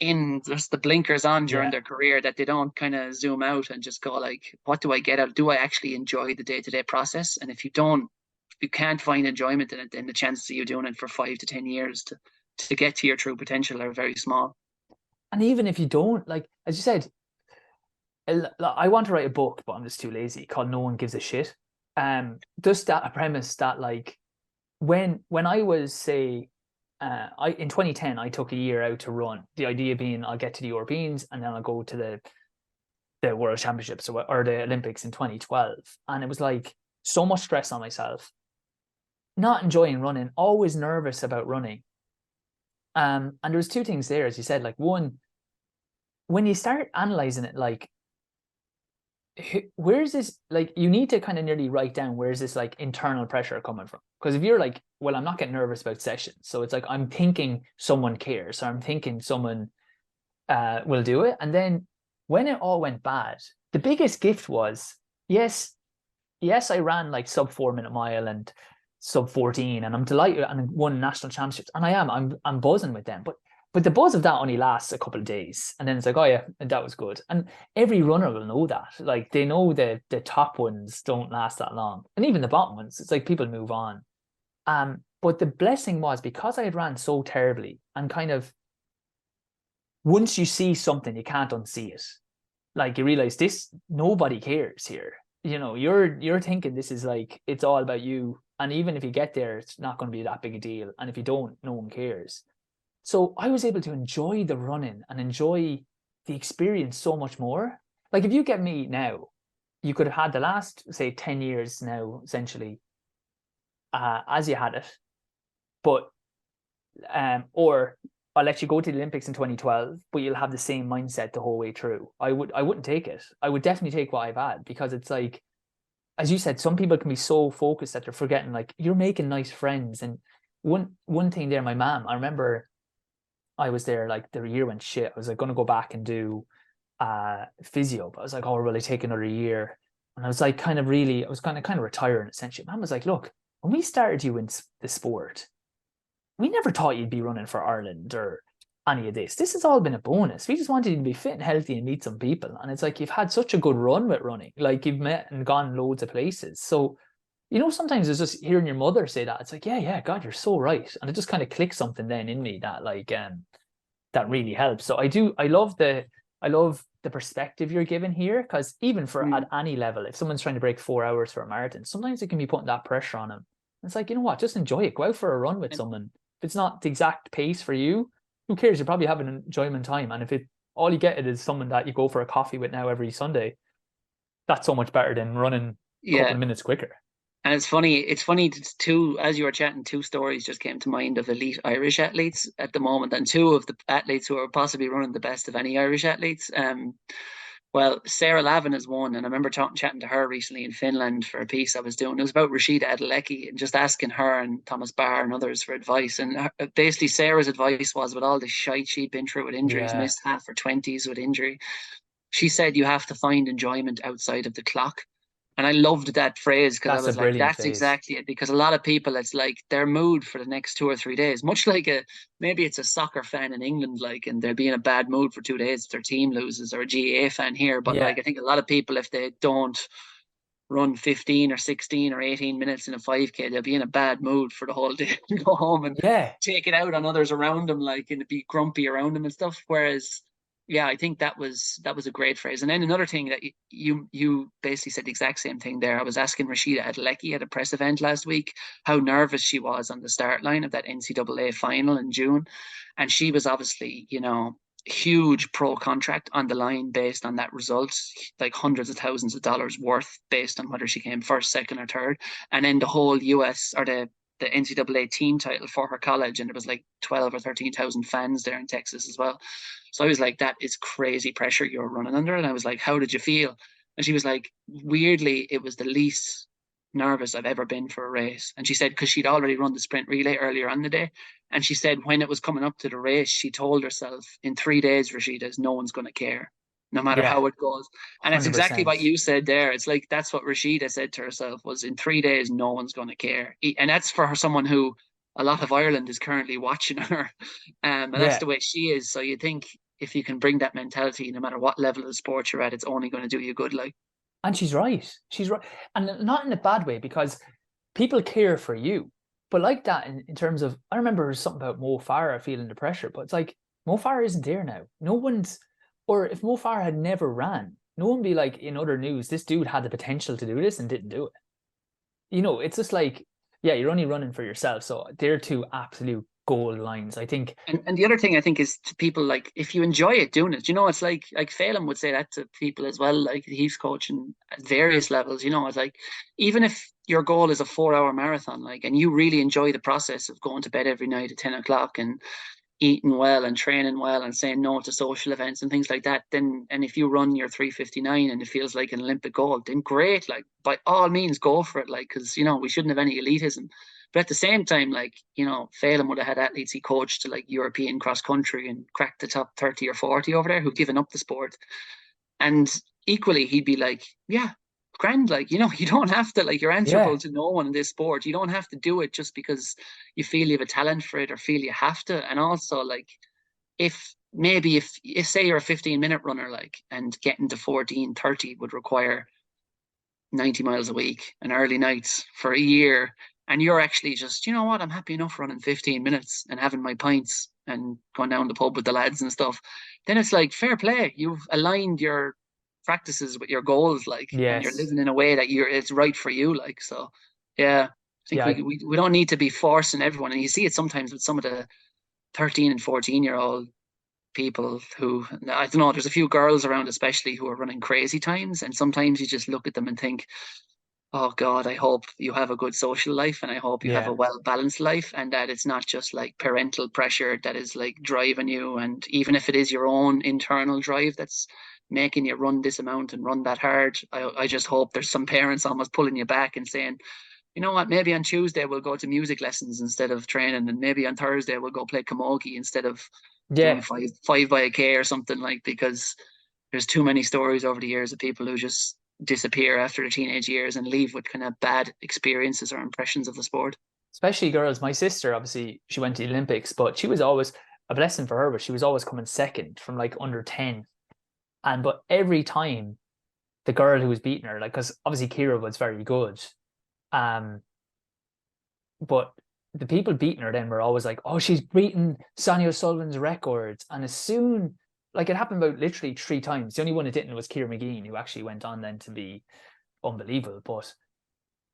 in just the blinkers on during yeah. their career that they don't kind of zoom out and just go like, what do I get out? Do I actually enjoy the day-to-day process? And if you don't, if you can't find enjoyment in it, then the chances of you doing it for 5 to 10 years to get to your true potential are very small. And even if you don't, like as you said, I want to write a book, but I'm just too lazy. Called No One Gives a Shit. Just that a premise that like when I was say I in 2010 I took a year out to run. The idea being I'll get to the Europeans and then I'll go to the World Championships or the Olympics in 2012. And it was like so much stress on myself, not enjoying running, always nervous about running. And there was two things there, as you said, like one, when you start analyzing it, like where's this, like you need to kind of nearly write down where's this like internal pressure coming from, because if you're like, well, I'm not getting nervous about sessions, so it's like I'm thinking someone cares, or I'm thinking someone will do it. And then when it all went bad, the biggest gift was, yes, I ran like sub 4 minute mile and sub 14, and I'm delighted and won national championships, and I'm buzzing with them. But the buzz of that only lasts a couple of days, and then it's like, oh yeah, that was good. And every runner will know that. Like they know that the top ones don't last that long, and even the bottom ones, it's like people move on. But the blessing was because I had ran so terribly, and kind of once you see something, you can't unsee it. Like you realize this, nobody cares here. You know, you're thinking this is like it's all about you, and even if you get there, it's not going to be that big a deal. And if you don't, no one cares. So I was able to enjoy the running and enjoy the experience so much more. Like if you get me now, you could have had the last say 10 years now essentially as you had it, but or I'll let you go to the Olympics in 2012, but you'll have the same mindset the whole way through. I wouldn't take it. I would definitely take what I've had, because it's like, as you said, some people can be so focused that they're forgetting like you're making nice friends. And one thing there, my mom, I remember I was there like the year went shit. I was like going to go back and do physio, but I was like, oh, will I take another year? And I was like kind of really, I was kind of retiring essentially. Mom was like, look, when we started you in the sport, we never thought you'd be running for Ireland or any of this. This has all been a bonus. We just wanted you to be fit and healthy and meet some people. And it's like you've had such a good run with running. Like you've met and gone loads of places. So, you know, sometimes it's just hearing your mother say that. It's like, yeah, God, you're so right. And it just kind of clicks something then in me that like that really helps. So I love the perspective you're given here, because even for at any level, if someone's trying to break 4 hours for a marathon, sometimes it can be putting that pressure on them. It's like, you know what, just enjoy it. Go out for a run with someone. If it's not the exact pace for you, who cares? You're probably having an enjoyment time. And if it all you get it is someone that you go for a coffee with now every Sunday, that's so much better than running a couple Yeah, of minutes quicker. And it's funny two, as you were chatting, two stories just came to mind of elite Irish athletes at the moment, and two of the athletes who are possibly running the best of any Irish athletes. Well, Sarah Lavin is one, and I remember chatting to her recently in Finland for a piece I was doing. It was about Rashida Adelecki and just asking her and Thomas Barr and others for advice. And basically, Sarah's advice was, with all the shite she'd been through with injuries, Yeah, missed half her 20s with injury, she said you have to find enjoyment outside of the clock. And I loved that phrase because I that's a was like, brilliant that's phase. exactly it. Because a lot of people, it's like their mood for the next 2 or 3 days, much like maybe it's a soccer fan in England, like, and they'll be in a bad mood for 2 days if their team loses, or a GAA fan here. But Yeah, like, I think a lot of people, if they don't run 15 or 16 or 18 minutes in a 5K, they'll be in a bad mood for the whole day and go home and yeah, take it out on others around them, like, and be grumpy around them and stuff. Whereas, yeah, I think that was a great phrase. And then another thing that you basically said the exact same thing there. I was asking Rashida Adelecki at a press event last week how nervous she was on the start line of that NCAA final in June. And she was obviously, huge pro contract on the line based on that result, like hundreds of thousands of dollars worth based on whether she came first, second, or third. And then the whole US or the NCAA team title for her college, and there was like 12 or 13,000 fans there in Texas as well. So I was like, that is crazy pressure you're running under. And I was like, how did you feel? And she was like, weirdly, it was the least nervous I've ever been for a race. And she said, because she'd already run the sprint relay earlier on the day. And she said, when it was coming up to the race, she told herself, in 3 days, Rashida's, no one's going to care, no matter yeah, how it goes. And it's exactly 100%. what you said there. It's like, that's what Rashida said to herself, was in 3 days, no one's going to care. And that's for her, someone who a lot of Ireland is currently watching her. And that's Yeah. the way she is. So you think if you can bring that mentality, no matter what level of sport you're at, it's only going to do you good. Like, And she's right. She's right. And not in a bad way, because people care for you. But like that in terms of, I remember something about Mo Farah feeling the pressure, but it's like, Mo Farah isn't there now. No one's, or if Mo Farah had never ran, no one would be like, in other news, this dude had the potential to do this and didn't do it. It's just like, yeah, you're only running for yourself. So they're two absolute gold lines. I think, and the other thing I think is to people, like, if you enjoy it doing it, it's like Phelan would say that to people as well, like he's coaching at various levels, it's like, even if your goal is a 4 hour marathon, like, and you really enjoy the process of going to bed every night at 10 o'clock and eating well and training well and saying no to social events and things like that, then, and if you run your 3:59 and it feels like an Olympic goal, then great, like, by all means go for it, like, because we shouldn't have any elitism. But at the same time, like, Phelan would have had athletes he coached to like European cross country and cracked the top 30 or 40 over there who've given up the sport. And equally, he'd be like, yeah, grand. Like, you don't have to, like, you're yeah, answerable to no one in this sport. You don't have to do it just because you feel you have a talent for it or feel you have to. And also, like, if say you're a 15-minute runner, like, and getting to 14:30 would require 90 miles a week and early nights for a year, and you're actually just, what, I'm happy enough running 15 minutes and having my pints and going down the pub with the lads and stuff, then it's like, fair play. You've aligned your practices with your goals, like, and you're yes. living in a way that it's right for you, like. So yeah, I think Yeah, we don't need to be forcing everyone. And you see it sometimes with some of the 13 and 14-year-old people who, I don't know, there's a few girls around especially who are running crazy times, and sometimes you just look at them and think, oh God, I hope you have a good social life, and I hope you have a yeah, well balanced life, and that it's not just like parental pressure that is like driving you. And even if it is your own internal drive that's making you run this amount and run that hard, I just hope there's some parents almost pulling you back and saying, you know what, maybe on Tuesday we'll go to music lessons instead of training, and maybe on Thursday we'll go play camogie instead of doing yeah. five by a K or something, like, because there's too many stories over the years of people who just disappear after their teenage years and leave with kind of bad experiences or impressions of the sport. Especially girls. My sister, obviously, she went to the Olympics, but she was always a blessing for her, but she was always coming second from like under 10. But every time the girl who was beating her, like, because obviously Kira was very good, um, but the people beating her then were always like, oh, she's beating Sonia O'Sullivan's records. And as soon, like, it happened about literally 3 times. The only one it didn't was Kira McGeehan, who actually went on then to be unbelievable. But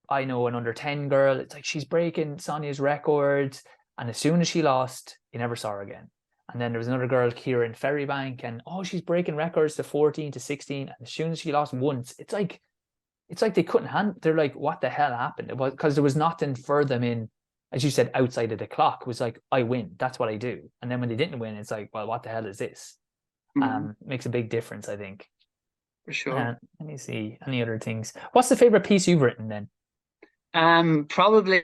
I know an under 10 girl, it's like she's breaking Sonia's records. And as soon as she lost, you never saw her again. And then there was another girl, Kieran Ferrybank, and oh, she's breaking records to 14 to 16. And as soon as she lost once, it's like it's like they couldn't they're like, what the hell happened? It was because there was nothing for them in, as you said, outside of the clock. It was like, I win, that's what I do. And then when they didn't win, it's like, well, what the hell is this? Makes a big difference, I think. For sure. Let me see any other things. What's the favorite piece you've written then? Probably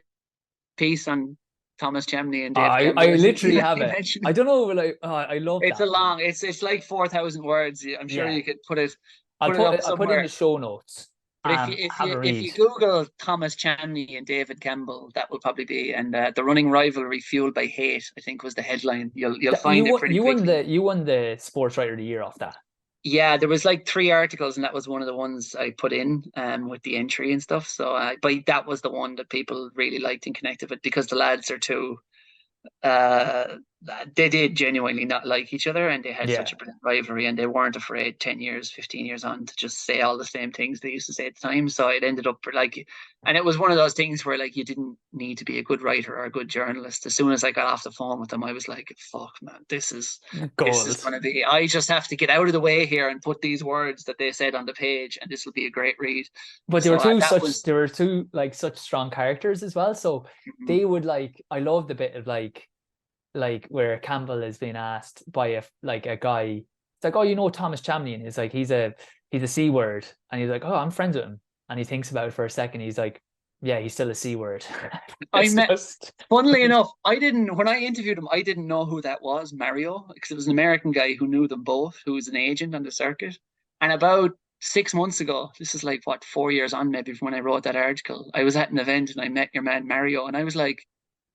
piece on Thomas Chamney and Dave I Campbell. I think literally you have actually it. mentioned I it. don't know, like, oh, I love It's a that. long. It's like 4,000 words. I'm sure Yeah, you could put it up I'll put it in somewhere. the show notes. But if you if Have you a if read. you Google Thomas Chamney and David Campbell, that will probably be, and the running rivalry fueled by hate, I think was the headline. You'll find it pretty quickly. You won the sports writer of the year off that. Yeah, there was like 3 articles, and that was one of the ones I put in with the entry and stuff. So, but that was the one that people really liked and connected with because the lads are too uh, they did genuinely not like each other, and they had such Yeah. a brilliant rivalry, and they weren't afraid 10 years, 15 years on to just say all the same things they used to say at the time. So it ended up like, and it was one of those things where like you didn't need to be a good writer or a good journalist. As soon as I got off the phone with them, I was like, fuck man, this is Gold. going to be, I just have to get out of the way here and put these words that they said on the page, and this will be a great read. But So that was, they were two like such strong characters as well. So mm-hmm. they would like, I love the bit of like where Campbell is being asked by a guy. It's like, oh, you know Thomas Chamney, and he's like, he's a C word, and he's like, oh, I'm friends with him, and he thinks about it for a second. He's like, yeah, he's still a C word. I It's met, just funnily enough, when I interviewed him, I didn't know who that was, Mario, because it was an American guy who knew them both, who was an agent on the circuit. And about 6 months ago, this is like what, 4 years on maybe from when I wrote that article, I was at an event and I met your man Mario, and I was like,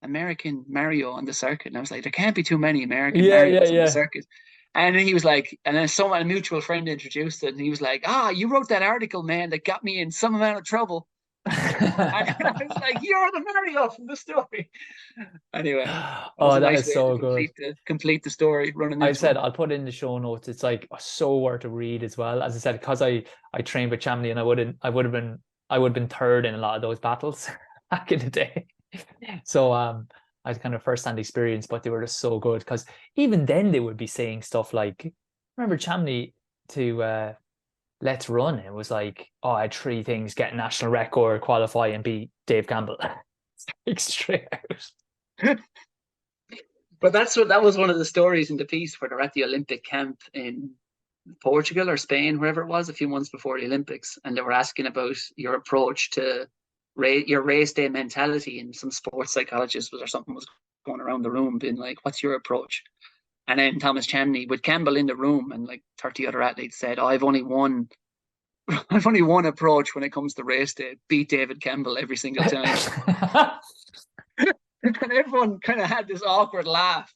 American Mario on the circuit. And I was like, there can't be too many American yeah, yeah, Marios on the yeah. circuit. And then he was like, and then someone, a mutual friend introduced it, and he was like, you wrote that article, man, that got me in some amount of trouble. And I was like, "You're the Mario from the story." Anyway, that was Oh, a that nice is way to so good. complete the story, running I into said him. I'll put it in the show notes. It's like so worth to read as well. As I said, because I trained with Chamley, and I would have been third in a lot of those battles back in the day. So I had kind of first-hand experience, but they were just so good because even then they would be saying stuff like, remember Chamley to Let's Run. It was like, oh, I had three things: get national record, qualify, and beat Dave Campbell. Like straight out. But that was one of the stories in the piece where they're at the Olympic camp in Portugal or Spain, wherever it was, a few months before the Olympics, and they were asking about your approach to your race day mentality, and some sports psychologist was or something was going around the room being like, "What's your approach?" And then Thomas Chamney, with Campbell in the room and like 30 other athletes, said, "Oh, I've only one approach when it comes to race day: beat David Campbell every single time." And everyone kind of had this awkward laugh.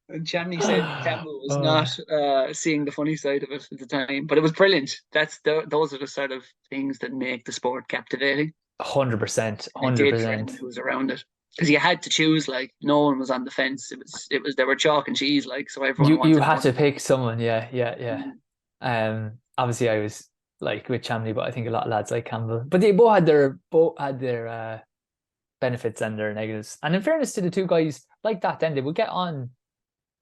And Chamney said Campbell was not seeing the funny side of it at the time, but it was brilliant. Those are the sort of things that make the sport captivating. 100%, And it did for 100%. anyone who was around it, because you had to choose. Like no one was on the fence. It was they were chalk and cheese. Like so, everyone You wanted had one. to pick someone, yeah, yeah, yeah. Mm. Obviously I was like with Chamley, but I think a lot of lads like Campbell. But they both had their benefits and their negatives. And in fairness to the two guys like that, then they would get on,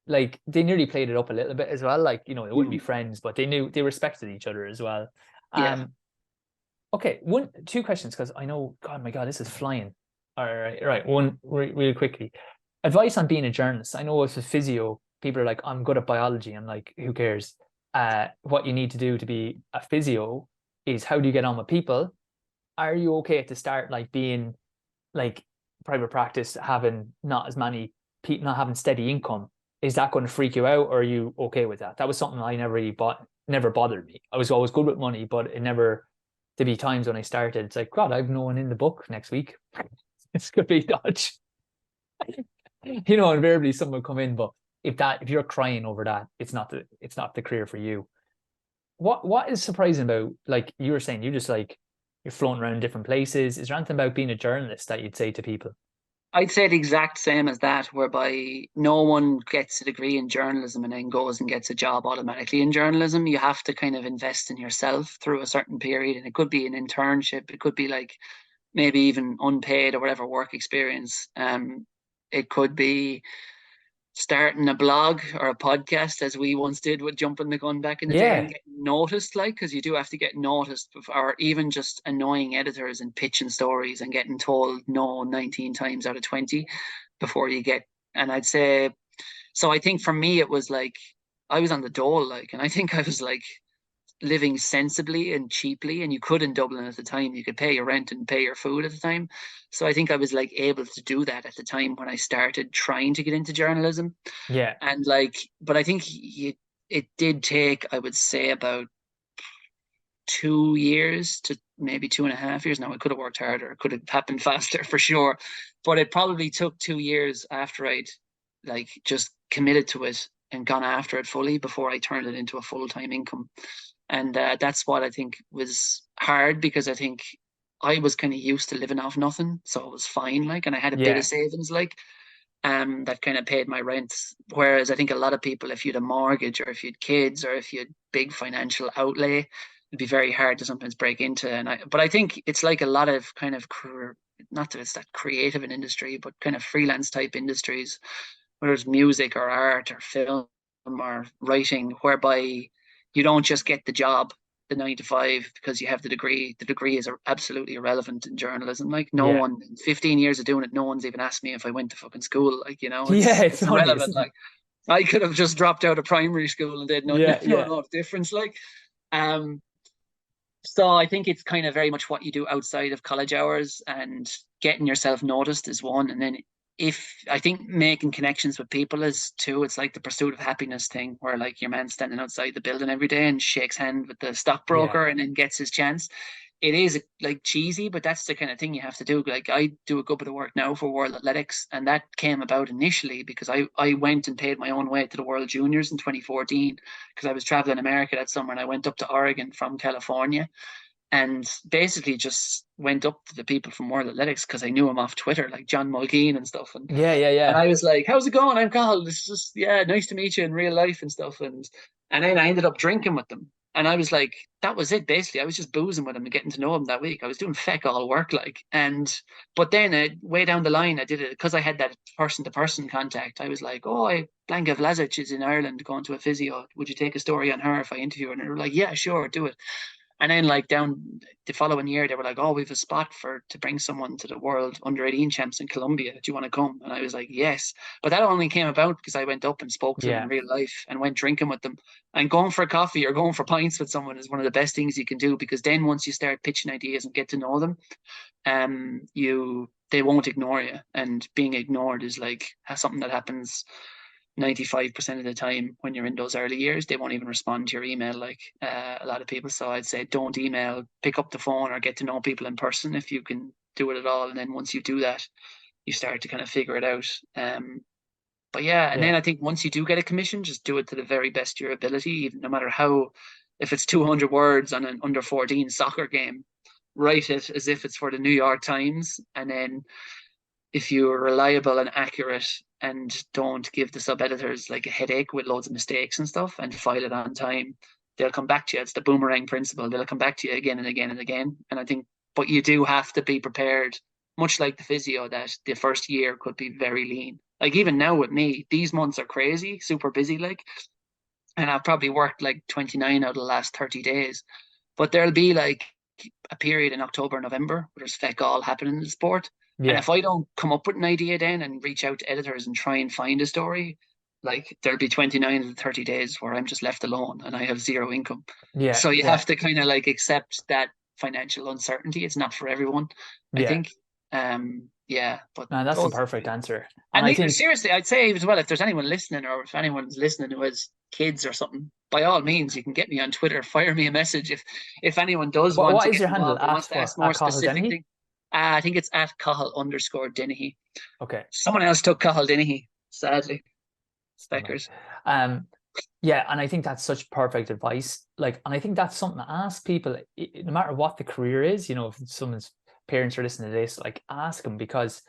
like they nearly played it up a little bit as well. Like, you know, they wouldn't be friends, but they respected each other as well. Yeah. Okay, two questions, because I know, God, my God, this is flying. All right, one really quickly. Advice on being a journalist. I know as a physio, people are like, I'm good at biology. I'm like, who cares? What you need to do to be a physio is how do you get on with people? Are you okay at the start, like being like private practice, having not as many people, not having steady income? Is that going to freak you out, or are you okay with that? That was something I never really never bothered me. I was always good with money, but it never, to be times when I started, it's like, God, I've no one in the book next week. It's gonna be Dodge. You know, invariably someone will come in, but if you're crying over that, it's not the career for you. What is surprising about, like you were saying, you just like you're floating around different places. Is there anything about being a journalist that you'd say to people? I'd say the exact same as that, whereby no one gets a degree in journalism and then goes and gets a job automatically in journalism. You have to kind of invest in yourself through a certain period, and it could be an internship, it could be like maybe even unpaid or whatever work experience. It could be starting a blog or a podcast, as we once did with Jumping the Gun back in the day, and Yeah, getting noticed, like, because you do have to get noticed, or even just annoying editors and pitching stories and getting told no 19 times out of 20 before you get. And I'd say, so I think for me, it was like I was on the dole, like, and I think I was like living sensibly and cheaply, and you could in Dublin at the time. You could pay your rent and pay your food at the time. So I think I was like able to do that at the time when I started trying to get into journalism. yeah, And like, but I think it did take, I would say, about 2 years to maybe 2.5 years. Now, it could have worked harder, it could have happened faster for sure, but it probably took 2 years after I'd like just committed to it and gone after it fully before I turned it into a full-time income. And that's what I think was hard, because I think I was kind of used to living off nothing, so it was fine. Like, and I had a bit of yeah, savings, like, that kind of paid my rent. Whereas I think a lot of people, if you had a mortgage or if you had kids or if you had big financial outlay, it'd be very hard to sometimes break into. But I think it's like a lot of kind of career, not that it's that creative an industry, but kind of freelance type industries, whether it's music or art or film or writing, whereby you don't just get the job, the 9 to 5, because you have the degree. The degree is absolutely irrelevant in journalism. Like, no yeah, one, in 15 years of doing it, no one's even asked me if I went to fucking school. Like, yeah. It's it's funny, irrelevant. isn't it? Like, I could have just dropped out of primary school and did not Yeah, know yeah, no difference. Like, um, so I think it's kind of very much what you do outside of college hours, and getting yourself noticed is one. And then, if I think making connections with people is two. It's like the pursuit of happiness thing, where like your man standing outside the building every day and shakes hand with the yeah, stockbroker and then gets his chance. It is like cheesy, but that's the kind of thing you have to do. Like, I do a good bit of work now for World Athletics, and that came about initially because I went and paid my own way to the World Juniors in 2014, because I was traveling America that summer, and I went up to Oregon from California, and basically just went up to the people from World Athletics because I knew him off Twitter, like John Mulkeen and stuff. yeah, yeah, And yeah, I was like, "How's it going? I'm Cathal. It's just, yeah, nice to meet you in real life and stuff." And then I ended up drinking with them. And I was like, that was it basically. I was just boozing with him and getting to know him that week. I was doing feck all work, like. And but then way down the line, I did it because I had that person to person contact. I was like, "Oh, Blanka Vlasic is in Ireland going to a physio. Would you take a story on her if I interview her?" And they were like, "Yeah, sure, do it." And then like down the following year, they were like, "Oh, we've a spot to bring someone to the world under 18 champs in Colombia. Do you want to come?" And I was like, "Yes." But that only came about because I went up and spoke to them in yeah, real life and went drinking with them. And going for a coffee or going for pints with someone is one of the best things you can do, because then once you start pitching ideas and get to know them, they won't ignore you. And being ignored is like something that happens 95% of the time when you're in those early years. They won't even respond to your email, like a lot of people. So I'd say don't email, pick up the phone or get to know people in person if you can do it at all. And then once you do that, you start to kind of figure it out. But yeah, and then yeah, I think once you do get a commission, just do it to the very best of your ability, even no matter how, if it's 200 words on an under 14 soccer game, write it as if it's for the New York Times. And then if you're reliable and accurate and don't give the sub editors like a headache with loads of mistakes and stuff, and file it on time, they'll come back to you. It's the boomerang principle. They'll come back to you again and again and again. And I think, but you do have to be prepared, much like the physio, that the first year could be very lean. Like, even now with me, these months are crazy, super busy, like, and I've probably worked like 29 out of the last 30 days. But there'll be like a period in October, November where there's feck all happening in the sport. And yeah, if I don't come up with an idea then and reach out to editors and try and find a story, like, there'll be 29 to 30 days where I'm just left alone and I have zero income. yeah, So you yeah, have to kind of like accept that financial uncertainty. It's not for everyone, I yeah. think. Yeah, but Man, that's the those, perfect answer. And and I think, seriously, I'd say as well, if there's anyone listening, or if anyone's listening who has kids or something, by all means, you can get me on Twitter, fire me a message if anyone does want what to is get your handle? involved or wants At to what? ask At more Cathal specific Dennehy? thing. I think it's at Cathal_Dennehy. Okay. Someone else took Cathal Dennehy, sadly. Scumbag. Speckers. Um, yeah, and I think that's such perfect advice. Like, and I think that's something to ask people, no matter what the career is. If someone's parents are listening to this, like, ask them, because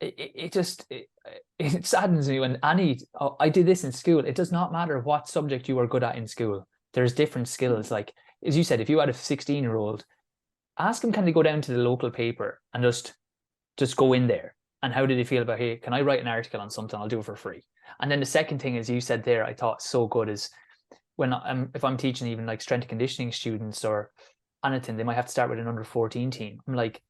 it just it saddens me when oh, I did this in school. It does not matter what subject you are good at in school. There's different skills. Like, as you said, if you had a 16-year-old, ask them, can they go down to the local paper and just go in there And how did they feel about, hey, can I write an article on something? I'll do it for free. And then the second thing, as you said there, I thought so good is when if I'm teaching even like strength and conditioning students or anything, they might have to start with an under 14 team. I'm like,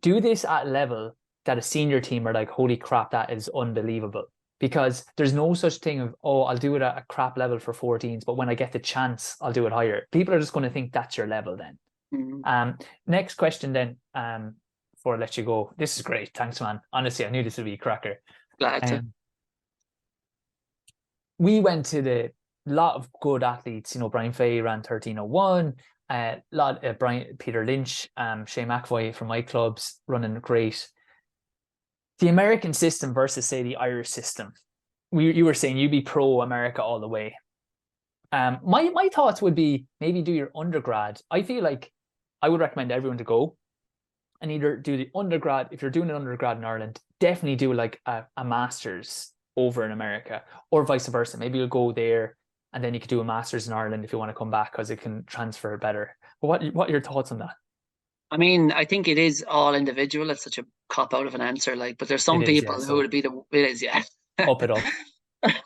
do this at a level that a senior team are like, holy crap, that is unbelievable. Because there's no such thing of, oh, I'll do it at a crap level for 14s, but when I get the chance, I'll do it higher. People are just going to think that's your level then. Next question then, before I let you go. This is great. Thanks, man. Honestly, I knew this would be a cracker. Glad to. We went to the lot of good athletes. You know, Brian Fay ran 13:01. Peter Lynch, Shane McAvoy from my clubs running great. The American system versus, say, the Irish system. You were saying you'd be pro America all the way. My thoughts would be maybe do your undergrad. I feel like I would recommend everyone to go and either do the undergrad. If you're doing an undergrad in Ireland, definitely do like a master's over in America, or vice versa. Maybe you'll go there and then you could do a master's in Ireland if you want to come back, because it can transfer better. But what are your thoughts on that? I mean, I think it is all individual. It's such a cop out of an answer, like, but there's some people who would be it is, yeah. Up it up.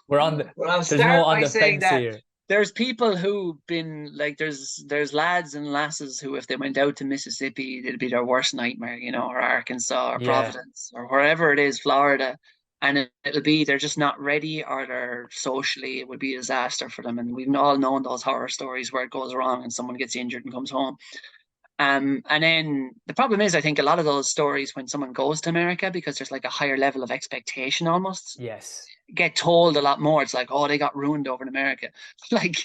We're on the well, there's no on the fence here. There's people who've been like there's lads and lasses who, if they went out to Mississippi, it'd be their worst nightmare, you know, or Arkansas or Providence or wherever it is, Florida. And it'll be they're just not ready, or they're socially, it would be a disaster for them. And we've all known those horror stories where it goes wrong and someone gets injured and comes home. And then the problem is, I think a lot of those stories, when someone goes to America, because there's like a higher level of expectation almost. Yes. Get told a lot more. It's like, oh, they got ruined over in America. Like,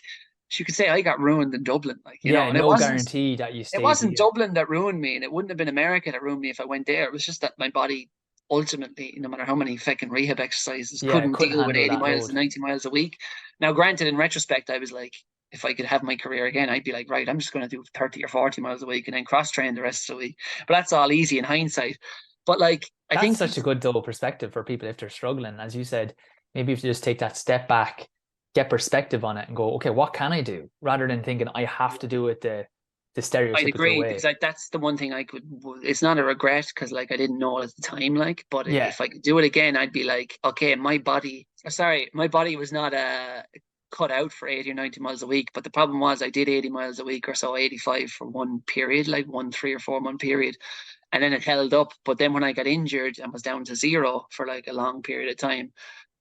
you could say I got ruined in Dublin. Like, you know, and no guarantee that you stay. It wasn't Dublin that ruined me, and it wouldn't have been America that ruined me if I went there. It was just that my body ultimately, no matter how many fucking rehab exercises, couldn't deal with 80 miles and 90 miles a week. Now, granted, in retrospect, I was like, if I could have my career again, I'd be like, right, I'm just going to do 30 or 40 miles a week and then cross train the rest of the week. But that's all easy in hindsight. But like, I think that's such a good perspective for people if they're struggling. As you said, maybe if you just take that step back, get perspective on it and go, okay, what can I do? Rather than thinking I have to do it the stereotypical way. I'd agree, because that's the one thing I could, it's not a regret, because like I didn't know at the time, like, but if I could do it again, I'd be like, okay, my body was not cut out for 80 or 90 miles a week. But the problem was I did 80 miles a week or so, 85 for one period, like 3 or 4 month period. And then it held up. But then when I got injured and was down to 0 for like a long period of time,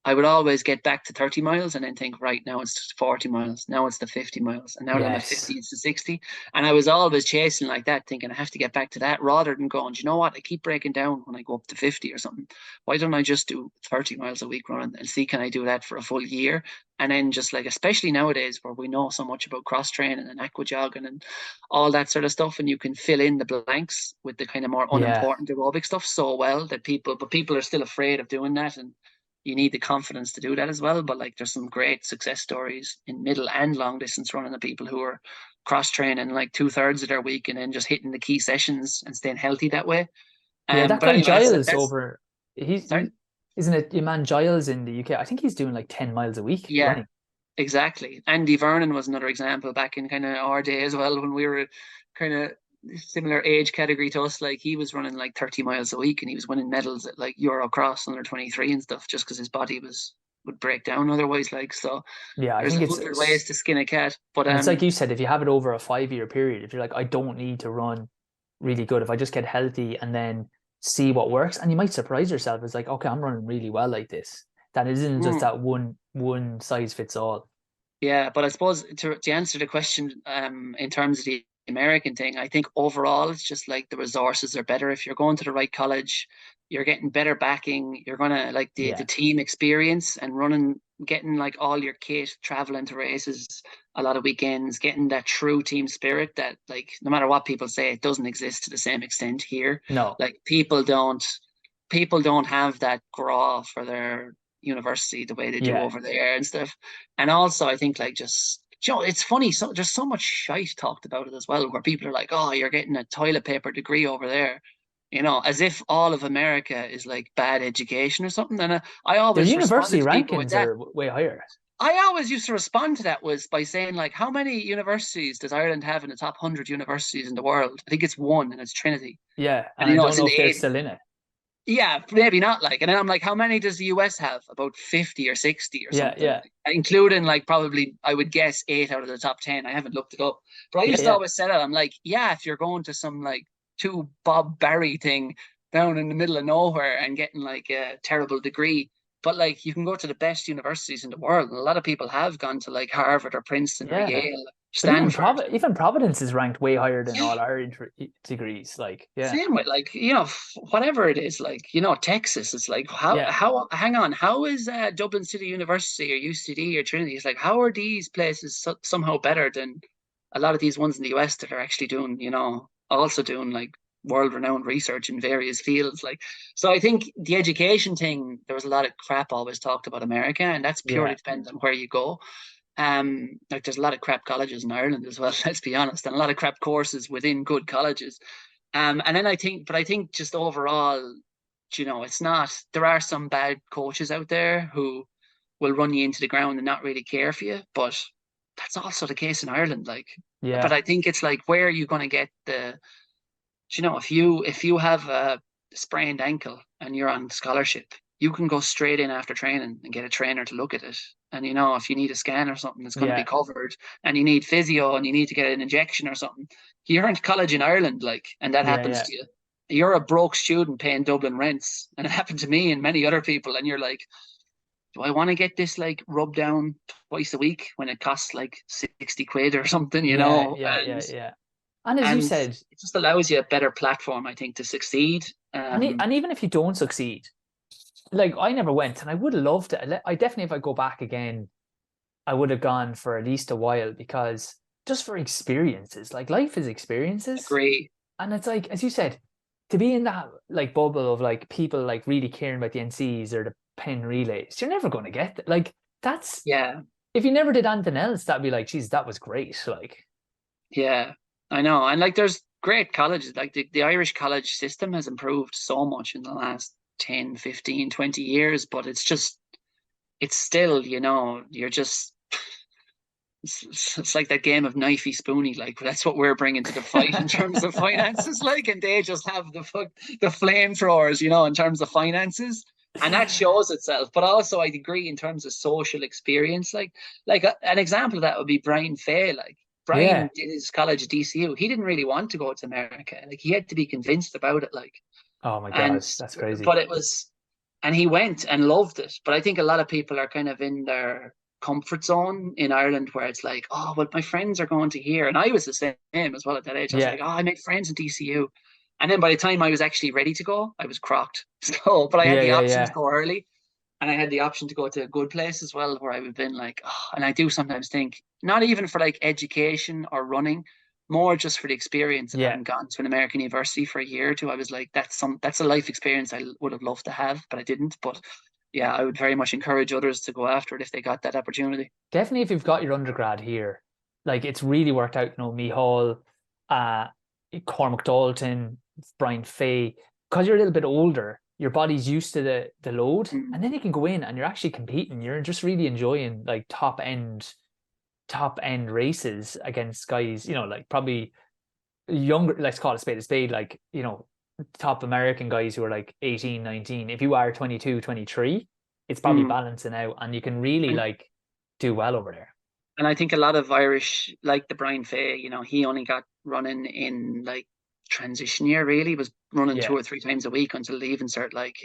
I would always get back to 30 miles and then think, right, now it's 40 miles. Now it's the 50 miles. And now that I'm at 50, it's the 60. And I was always chasing like that, thinking I have to get back to that, rather than going, do you know what? I keep breaking down when I go up to 50 or something. Why don't I just do 30 miles a week running and see, can I do that for a full year? And then just like, especially nowadays where we know so much about cross training and aqua jogging and all that sort of stuff, and you can fill in the blanks with the kind of more unimportant aerobic stuff so well that people are still afraid of doing that. And you need the confidence to do that as well. But like, there's some great success stories in middle and long distance running of people who are cross training like 2/3 of their week and then just hitting the key sessions and staying healthy that way. That guy Giles over, isn't it your man Giles in the UK? I think he's doing like 10 miles a week running. Exactly. Andy Vernon was another example back in kind of our day as well, when we were kind of similar age category to us. Like, he was running like 30 miles a week and he was winning medals at like Eurocross under 23 and stuff, just because his body would break down otherwise. Like, so I there's think 100 ways to skin a cat. But it's like you said, if you have it over a 5-year period, if you're like, I don't need to run really good, if I just get healthy and then see what works, and you might surprise yourself. It's like, okay, I'm running really well like this. That isn't just that one size fits all. Yeah, but I suppose to answer the question, in terms of the American thing, I think overall it's just like the resources are better. If you're going to the right college, you're getting better backing. You're gonna like the team experience and getting like all your kit, traveling to races a lot of weekends, getting that true team spirit that, like, no matter what people say, it doesn't exist to the same extent here. No, like people don't have that graw for their university the way they do over there and stuff. And also, I think, like, just, you know, it's funny, so there's so much shite talked about it as well, where people are like, oh, you're getting a toilet paper degree over there, you know, as if all of America is like bad education or something. And I always, their university rankings are way higher. I always used to respond to that was by saying, like, how many universities does Ireland have in the top 100 universities in the world? I think it's 1, and it's Trinity. And I don't know if they're still in it. Yeah, maybe not like. And then I'm like, how many does the US have? About 50 or 60 or Yeah, something, yeah, like, including like probably I would guess 8 out of the top 10. I haven't looked it up, but I yeah, used to yeah, always say that. I'm like, yeah, if you're going to some like two Bob Barry thing down in the middle of nowhere and getting like a terrible degree, but like you can go to the best universities in the world. And a lot of people have gone to like Harvard or Princeton or yeah. Yale, But Stanford. Even Providence is ranked way higher than Yeah, all our degrees. Like, yeah, same with like whatever it is, like Texas. It's like yeah, how hang on, how is Dublin City University or UCD or Trinity? It's like how are these places somehow better than a lot of these ones in the US that are actually doing also doing like world renowned research in various fields. Like, so I think the education thing, there was a lot of crap always talked about America, and that's purely yeah, dependent on where you go. Like there's a lot of crap colleges in Ireland as well, let's be honest, and a lot of crap courses within good colleges. And then I think just overall, it's not, there are some bad coaches out there who will run you into the ground and not really care for you, but that's also the case in Ireland. Like, but yeah, I think it's like, where are you going to get the, if you have a sprained ankle and you're on scholarship, you can go straight in after training and get a trainer to look at it. And if you need a scan or something, it's going to be yeah, covered. And you need physio and you need to get an injection or something. You're in college in Ireland, like, and that yeah, happens yeah, to you. You're a broke student paying Dublin rents, and it happened to me and many other people. And you're like, do I want to get this like rubbed down twice a week when it costs like 60 quid or something, yeah, yeah, And yeah, yeah. And as you and said, it just allows you a better platform, I think, to succeed. and even if you don't succeed, like I never went, and I would have loved it. I definitely, if I go back again, I would have gone for at least a while because just for experiences, like life is experiences. Agree. And it's like, as you said, to be in that like bubble of like people like really caring about the NCs or the pen relays, you're never going to get that. Like that's, Yeah, if you never did anything else, that'd be like, geez, that was great. Like, yeah, I know. And like, there's great colleges. Like the Irish college system has improved so much in the last 10, 15, 20 years, but it's still, you're just, it's like that game of knifey spoony. Like that's what we're bringing to the fight in terms of finances. Like, and they just have the flamethrowers, in terms of finances, and that shows itself. But also, I agree in terms of social experience. Like an example of that would be Brian Fay. Like yeah, Brian did his college at DCU. He didn't really want to go to America. Like he had to be convinced about it. Like, oh my and God, that's crazy. but it was, and he went and loved it. But I think a lot of people are kind of in their comfort zone in Ireland where it's like, oh, well, my friends are going to here. And I was the same as well at that age. I was Yeah, like, oh, I made friends in DCU. And then by the time I was actually ready to go, I was crocked. So, but I had yeah, the yeah, option to yeah, go early, and I had the option to go to a good place as well, where I would have been like, oh, and I do sometimes think, not even for like education or running, more just for the experience of yeah. having gone to an American university for a year or two. I was like, that's a life experience I would have loved to have, but I didn't. But yeah, I would very much encourage others to go after it if they got that opportunity. Definitely if you've got your undergrad here, like it's really worked out, Hall, uh, Cormac Dalton, Brian Fay, because you're a little bit older, your body's used to the load, and Mm. then you can go in and you're actually competing. You're just really enjoying like top end races against guys, like probably younger, let's call it a spade, like, top American guys who are like 18, 19. If you are 22, 23, it's probably Mm. balancing out and you can really And like do well over there. And I think a lot of Irish, like the Brian Fay, he only got running in like transition year, really, was running Yeah. 2 or 3 times a week until the even cert. Like,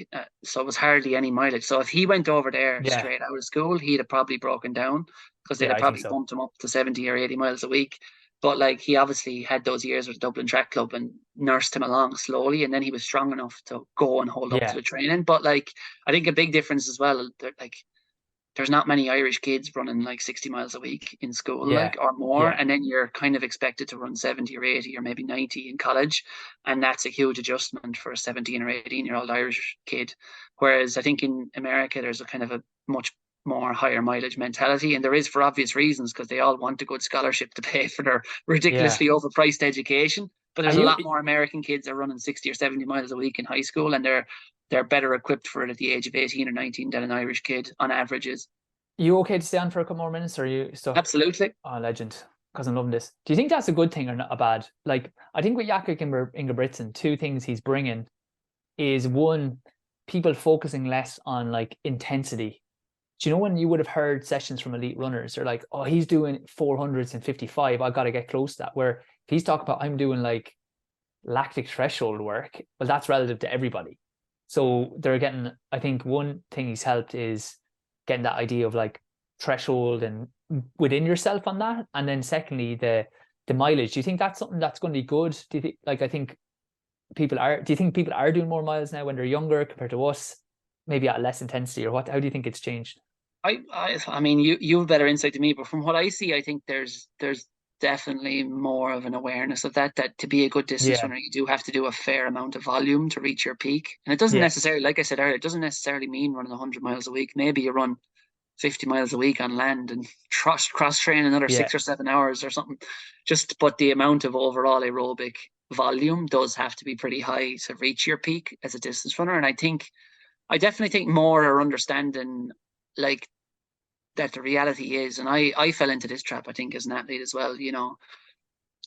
so it was hardly any mileage. So if he went over there Yeah. straight out of school, he'd have probably broken down because they'd Yeah, have I think probably so. bumped him up to 70 or 80 miles a week. But like, he obviously had those years with the Dublin Track Club and nursed him along slowly. And then he was strong enough to go and hold up to Yeah. the training. But like, I think a big difference as well, like, there's not many Irish kids running like 60 miles a week in school, Yeah. like, or more. Yeah. And then you're kind of expected to run 70 or 80 or maybe 90 in college. And that's a huge adjustment for a 17 or 18-year-old Irish kid. Whereas I think in America, there's a kind of a much more higher mileage mentality. And there is for obvious reasons because they all want a good scholarship to pay for their Yeah. ridiculously overpriced education. But Are there's a you lot more American kids that are running 60 or 70 miles a week in high school, and they're better equipped for it at the age of 18 or 19 than an Irish kid on average is. you okay to stay on for a couple more minutes or are you stuck? Absolutely. Oh, legend. Because I'm loving this. Do you think that's a good thing or not a bad? Like, I think with Jakub Ingebrigtsen, two things he's bringing is one, people focusing less on like intensity. Do you know when you would have heard sessions from elite runners, they're like, oh, he's doing 400s and 55, I got to get close to that. Where if he's talking about, I'm doing like lactic threshold work, well, that's relative to everybody. So they're getting, I think one thing he's helped is getting that idea of like threshold and within yourself on that. And then secondly, the mileage. Do you think that's something that's going to be good? Do you think, like, I think do you think people are doing more miles now when they're younger compared to us, maybe at less intensity, or what? How do you think it's changed? I mean, you have better insight than me, but from what I see, I think there's definitely more of an awareness of that to be a good distance Yeah, runner, you do have to do a fair amount of volume to reach your peak. And it doesn't yeah, necessarily, like I said earlier, it doesn't necessarily mean running 100 miles a week. Maybe you run 50 miles a week on land and cross train another yeah, 6 or 7 hours or something. But the amount of overall aerobic volume does have to be pretty high to reach your peak as a distance runner. And I definitely think more are understanding like that the reality is, and I fell into this trap, I think, as an athlete as well,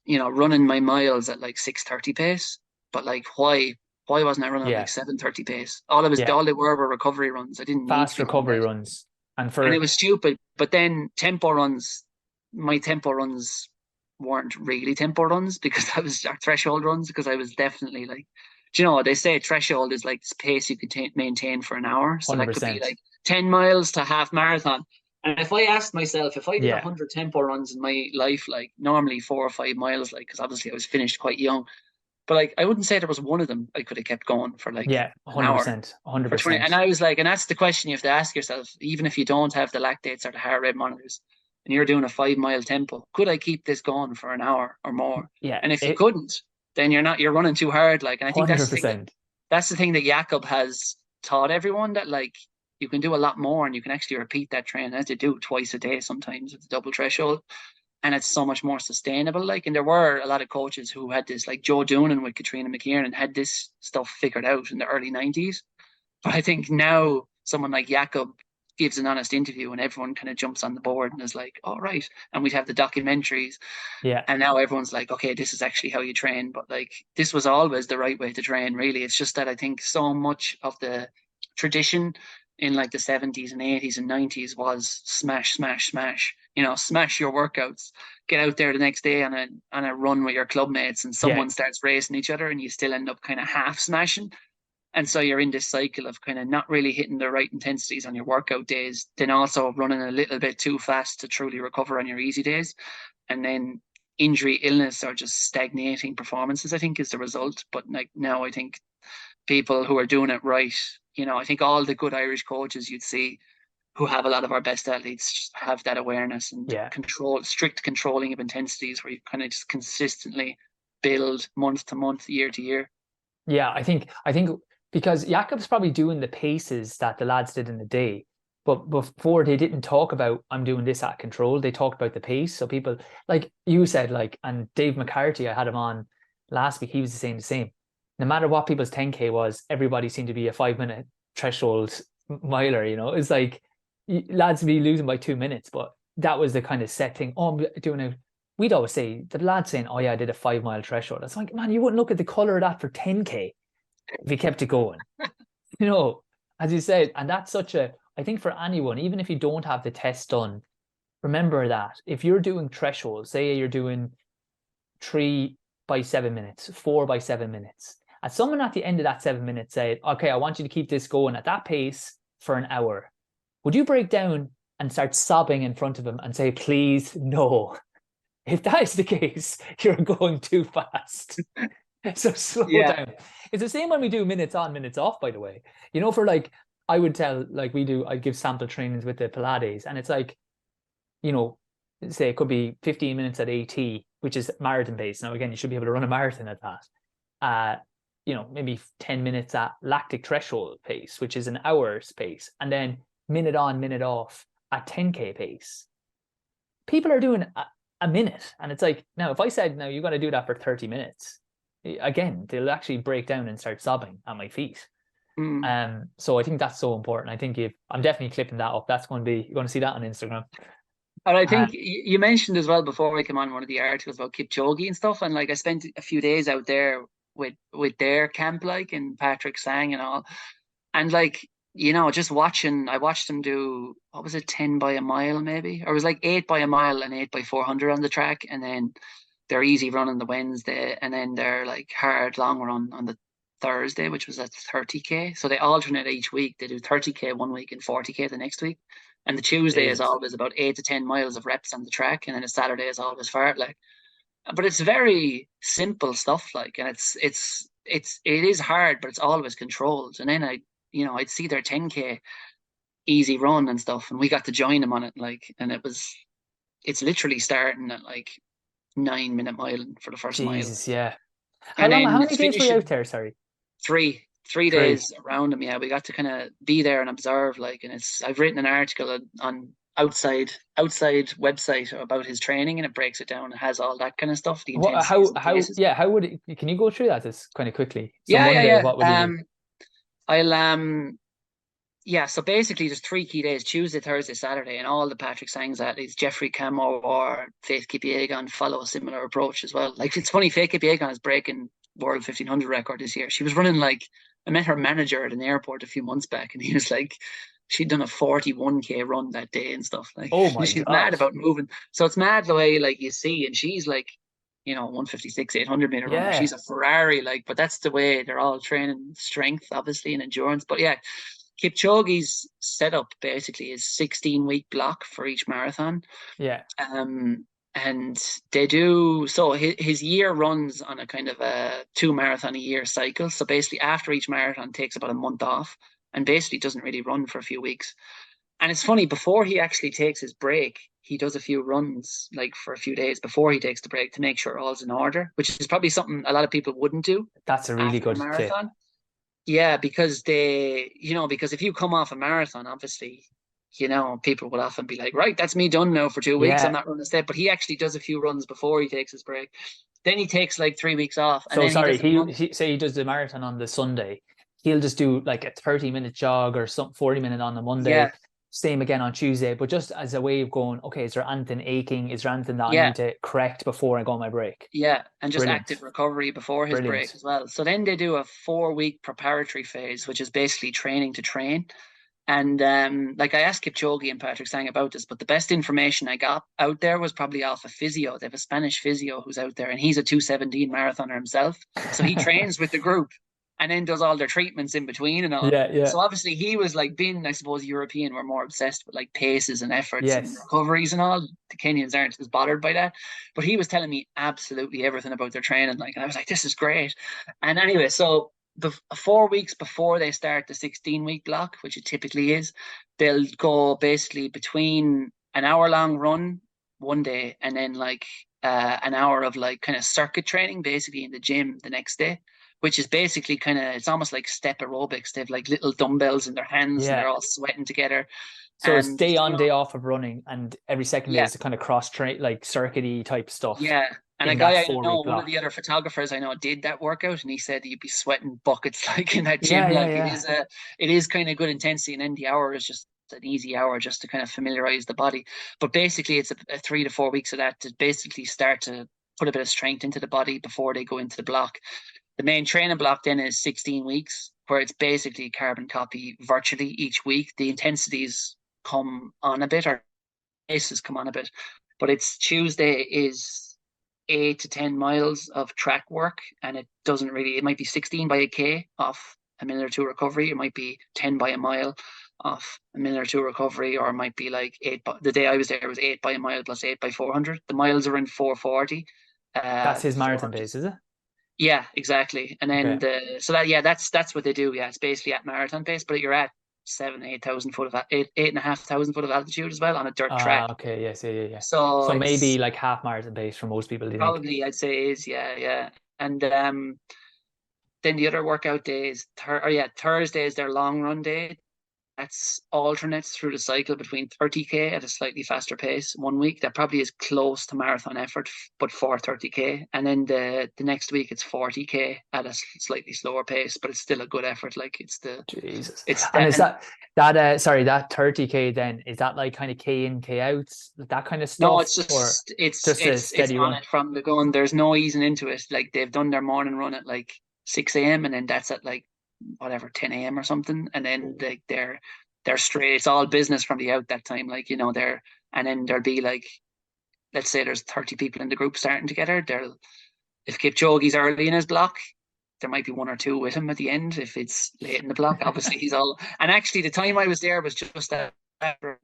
running my miles at like 6:30 pace, but like why wasn't I running at like yeah, 7:30 pace? yeah. All they were recovery runs. I didn't need to Fast be running recovery that. runs. And And it for, was stupid. But then my tempo runs weren't really tempo runs because that was our threshold runs, because I was definitely like, they say threshold is like this pace you can maintain for an hour. So that could be 100%. like 10 miles to half marathon. And if I asked myself, if I did Yeah, 100 tempo runs in my life, like normally 4 or 5 miles, like, because obviously I was finished quite young, but like I wouldn't say there was one of them I could have kept going for like yeah, an hour 100%, for 20. And 100%. I was like, and that's the question you have to ask yourself, even if you don't have the lactates or the heart rate monitors and you're doing a 5 mile tempo, could I keep this going for an hour or more? Yeah, And if you it couldn't, then you're running too hard. Like, and I think ,100%. that's the thing that Jakob has taught everyone, that like you can do a lot more and you can actually repeat that train. I had to do it twice a day sometimes at the double threshold. And it's so much more sustainable. Like, and there were a lot of coaches who had this, like Joe Doonan with Katrina McKiernan, had this stuff figured out in the early 90s. But I think now someone like Jakob gives an honest interview and everyone kind of jumps on the board and is like, all right. And we'd have the documentaries. Yeah, And now everyone's like, okay, this is actually how you train. But like, this was always the right way to train, really. It's just that I think so much of the tradition in like the 70s and 80s and 90s was smash, smash, smash. Smash your workouts. Get out there the next day on a run with your club mates, and yeah, someone starts racing each other, and you still end up kind of half smashing. And so you're in this cycle of kind of not really hitting the right intensities on your workout days, then also running a little bit too fast to truly recover on your easy days. And then injury, illness, or just stagnating performances, I think, is the result. But like now, I think people who are doing it right, I think all the good Irish coaches you'd see who have a lot of our best athletes have that awareness and yeah, strict controlling of intensities, where you kind of just consistently build month to month, year to year. yeah. I think because Jakob's probably doing the paces that the lads did in the day, but before they didn't talk about I'm doing this at control. They talked about the pace. So people, like you said, like, and Dave McCarthy, I had him on last week. He was saying the same. No matter what people's 10K was, everybody seemed to be a 5 minute threshold miler. It's like lads be losing by 2 minutes, but that was the kind of set thing. Oh, I'm doing a. We'd always say the lads saying, "Oh yeah, I did a 5 mile threshold." It's like, man, you wouldn't look at the color of that for 10K if you kept it going. You know, as you said, and that's such a. I think for anyone, even if you don't have the test done, remember that if you're doing thresholds, say you're doing 3 by 7 minutes, 4 by 7 minutes, and someone at the end of that 7 minutes said, "Okay, I want you to keep this going at that pace for an hour," would you break down and start sobbing in front of him and say, "Please, no"? If that is the case, you're going too fast. So slow Yeah. down. It's the same when we do minutes on, minutes off, by the way. For like, I would tell, like I give sample trainings with the Pilates, and it's like, you know, say it could be 15 minutes at AT, which is marathon pace. Now, again, you should be able to run a marathon at that. Maybe 10 minutes at lactic threshold pace, which is an hour's pace, and then minute on, minute off at 10K pace. People are doing a minute. And it's like, now, if I said, now you got to do that for 30 minutes, again, they'll actually break down and start sobbing at my feet. Mm. So I think that's so important. I think I'm definitely clipping that up. That's going to be, you're going to see that on Instagram. And I Uh, think you mentioned as well before we came on one of the articles about Kipchoge and stuff. And like I spent a few days out there with their camp, like, and Patrick Sang and all. And like, you know, just watching, I watched them do, what was it, 10 by a mile maybe? Or it was like 8 by a mile and 8 by 400 on the track. And then their easy run on the Wednesday. And then their like hard long run on the Thursday, which was at 30K. So they alternate each week. They do 30K one week and 40K the next week. And the Tuesday is Jesus. always about 8 to 10 miles of reps on the track. And then the Saturday is always fartlek. But it's very simple stuff, like, and it is hard, but it's always controlled. And then I'd see their 10K easy run and stuff, and we got to join them on it, like, and it's literally starting at like 9 minute mile for the first mile, Jesus, yeah. and How then many it's days were you out finishing there? Sorry. three Three. days around them. Yeah, we got to kind of be there and observe, like, and I've written an article on outside website about his training, and it breaks it down. It has all that kind of stuff, the What, intensities and the paces. yeah, how would it, can you go through that just kind of quickly? So Yeah, yeah, Monday, what would you yeah. do? I'll Yeah, so basically there's 3 key days: Tuesday, Thursday, Saturday, and all the Patrick Sangs athletes, Jeffrey Camo or Faith Kipyegon, follow a similar approach as well. Like, it's funny, Faith Kipyegon is breaking world 1500 record this year. She was running, like, I met her manager at an airport a few months back, and he was like, she'd done a 41K run that day and stuff. Like, Oh my she's mad God. about moving. So it's mad the way, like, you see, and she's like, 156, 800 meter runner. Yeah. She's a Ferrari, like, but that's the way they're all training strength, obviously, and endurance. But yeah, Kipchoge's setup basically is 16-week block for each marathon. Yeah. And they do, so his year runs on a kind of a 2 marathon a year cycle. So basically after each marathon takes about a month off, and basically doesn't really run for a few weeks. And it's funny, before he actually takes his break, he does a few runs, like, for a few days before he takes the break, to make sure all's in order, which is probably something a lot of people wouldn't do That's a really after a good tip. marathon. Yeah, because because if you come off a marathon, obviously, people will often be like, right, that's me done now for 2 weeks. I'm Yeah. not running a step. But he actually does a few runs before he takes his break. Then he takes like 3 weeks off, and So then he sorry, does a month. he say he does the marathon on the Sunday. He'll just do like a 30-minute jog or some 40-minute on the Yeah, Monday. Same again on Tuesday, but just as a way of going, okay, is there anything aching? Is there anything that I yeah, need to correct before I go on my break? yeah, and just Brilliant. active recovery before his break Brilliant. as well. So then they do a 4 week preparatory phase, which is basically training to train. And like, I asked Kipchoge and Patrick Sang about this, but the best information I got out there was probably off a physio. They have a Spanish physio who's out there, and he's a 217 marathoner himself. So he trains with the group and then does all their treatments in between and all. Yeah, yeah. So obviously he was like, being, I suppose, European, we're more obsessed with like paces and efforts and Yes. recoveries and all. The Kenyans aren't as bothered by that. But he was telling me absolutely everything about their training. Like, and I was like, this is great. And anyway, so 4 weeks before they start the 16-week block, which it typically is, they'll go basically between an hour-long run one day and then like an hour of like kind of circuit training, basically in the gym the next day, which is basically kind of, it's almost like step aerobics. They have like little dumbbells in their hands and Yeah. they're all sweating together. So it's And day on, day off of running, and every second day yeah, is the kind of cross train, like circuity type stuff yeah. And a in that guy I 4 week know, one of block. the other photographers I know, did that workout, and he said you'd be sweating buckets like in that Yeah, gym. yeah, Like, yeah. it is kind of good intensity, and then the hour is just an easy hour just to kind of familiarize the body. But basically, it's a 3 to 4 weeks of that to basically start to put a bit of strength into the body before they go into the block. The main training block then is 16 weeks, where it's basically carbon copy virtually each week. The intensities come on a bit, or paces come on a bit, but it's Tuesday is 8 to 10 miles of track work, and it might be 16 by a K off a minute or two recovery. It might be 10 by a mile off a minute or two recovery, or it might be like the day I was there was 8 by a mile plus 8 by 400. The miles are in 440. That's his The marathon 400. pace, is it? Yeah, exactly. And then Okay. that's what they do. Yeah, it's basically at marathon pace, but you're at 8,000 foot of 8,500 foot of altitude as well on a dirt track. Okay. Yes. Yeah. Yeah. Yeah. So So it's maybe like half marathon pace for most people, do you think? probably, I'd say, is, yeah, yeah. And then the other workout days, Thursday is their long run day. That's alternates through the cycle between 30K at a slightly faster pace one week. That probably is close to marathon effort, but for 30K. And then the next week it's 40K at a slightly slower pace, but it's still a good effort. Like, Jesus. it's And that. is And that sorry, that 30K then, is that like kind of K in, K out, that kind of no, stuff, it's or just just a it's steady on run? it from the gun. There's no easing into it. Like, they've done their morning run at like 6 a.m. and then that's at like whatever 10 a.m. or something, and then they're straight. It's all business from the out that time, like they're and then there'll be like, let's say there's 30 people in the group starting together. There'll If Kipchoge's early in his block, there might be one or two with him at the end. If it's late in the block, obviously he's all. And actually, the time I was there was just after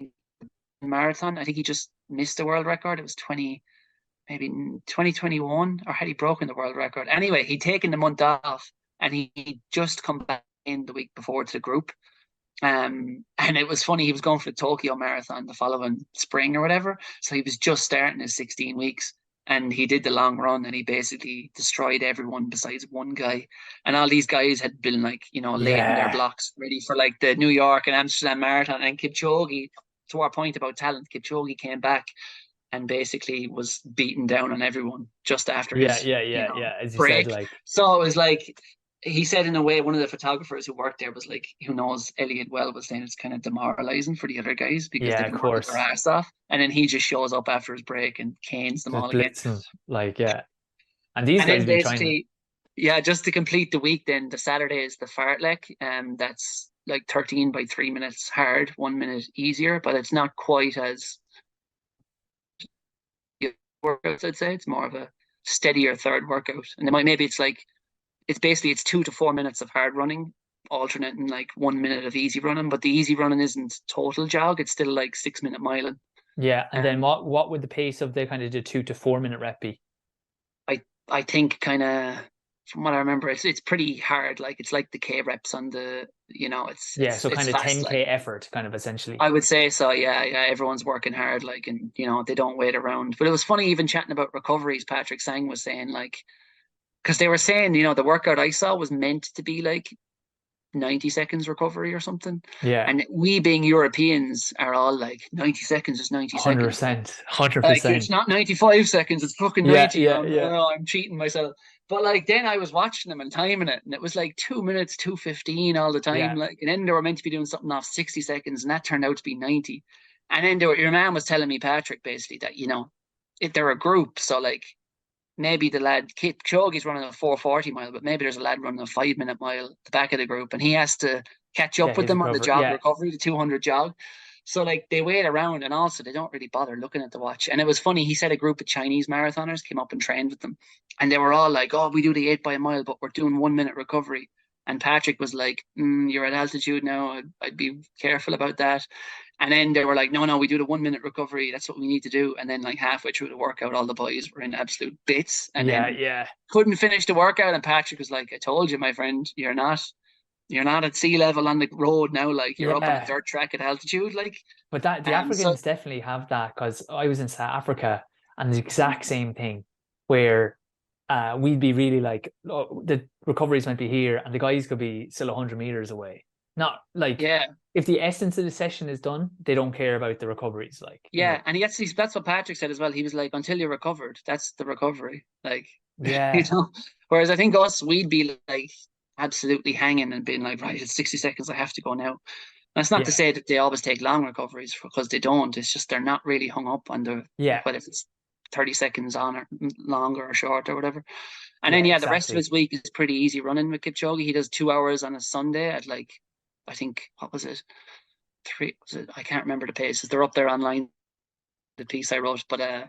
marathon. I think he just missed the world record. It was maybe 2021, or had he broken the world record? Anyway, he'd taken the month off, and he just come back in the week before to the group. And it was funny, he was going for the Tokyo Marathon the following spring or whatever. So he was just starting his 16 weeks, and he did the long run, and he basically destroyed everyone besides one guy. And all these guys had been like, late in their Yeah. blocks, ready for like the New York and Amsterdam Marathon. And Kipchoge, to our point about talent, Kipchoge came back and basically was beaten down on everyone just after Yeah, his, yeah, yeah, yeah. As you said, break. like, So it was like, he said in a way, one of the photographers who worked there was like, who knows Elliot well, was saying it's kind of demoralizing for the other guys because yeah, they've of been working their course. ass off. And then he just shows up after his break and canes them Just all again. blitzing, like, yeah. And these And guys then been trying. basically, yeah, just to complete the week, then the Saturday is the fartlek. That's like 13 by 3 minutes hard, 1 minute easier, but it's not quite as workouts, I'd say. It's more of a steadier third workout. And maybe it's like, it's 2 to 4 minutes of hard running, alternating like 1 minute of easy running. But the easy running isn't total jog; it's still like 6 minute miling. Yeah, and then Um, what would the pace of the kind of the 2 to 4 minute rep be? I think kind of, from what I remember, it's pretty hard. Like it's like the K reps on the, it's Yeah, so it's kind of fast. Like 10K effort, kind of essentially. I would say so. Yeah, yeah. Everyone's working hard. Like, and they don't wait around. But it was funny even chatting about recoveries. Patrick Sang was saying like, because they were saying the workout I saw was meant to be like 90 seconds recovery or something. Yeah, And we being Europeans are all like 90 seconds is 90 seconds. 100%, hundred Like it's percent. not 95 seconds, it's fucking Yeah, 90. yeah, yeah, I'm cheating myself. But like then I was watching them and timing it, and it was like 2 minutes, 2:15 all the time. yeah, Like, and then they were meant to be doing something off 60 seconds, and that turned out to be 90. And then your man was telling me, Patrick, basically that, if they're a group, so like maybe the lad Kipchoge's running a 4:40 mile, but maybe there's a lad running a 5 minute mile at the back of the group, and he has to catch up get with his them on the recovery. jog Yeah, recovery, the 200 jog. So like they wait around, and also they don't really bother looking at the watch. And it was funny. He said a group of Chinese marathoners came up and trained with them, and they were all like, "Oh, we do the 8 by a mile, but we're doing 1 minute recovery." And Patrick was like, "You're at altitude now. I'd be careful about that." And then they were like, no, we do the 1 minute recovery. That's what we need to do. And then like halfway through the workout, all the boys were in absolute bits, and yeah, then yeah, couldn't finish the workout. And Patrick was like, I told you, my friend, you're not at sea level on the road now. Like you're up on a yeah. dirt track at altitude. Like, But that the so Africans definitely have that because I was in South Africa and the mhm. exact same thing where we'd be really like, oh, the recoveries might be here and the guys could be still 100 meters away. Not like Yeah, if the essence of the session is done, they don't care about the recoveries. Like, yeah. And that's what Patrick said as well. He was like, until you're recovered, that's the recovery. Like, you yeah, know, whereas I think we'd be like absolutely hanging and being like, right, it's 60 seconds. I have to go now. That's not to yeah, say that they always take long recoveries, because they don't. It's just they're not really hung up on the, yeah, like, whether it's 30 seconds on or longer or short or whatever. And yeah, then, yeah, the rest of exactly. his week is pretty easy running with Kipchoge. He does 2 hours on a Sunday at like, I think, what was it? I can't remember the paces. They're up there online, the piece I wrote, but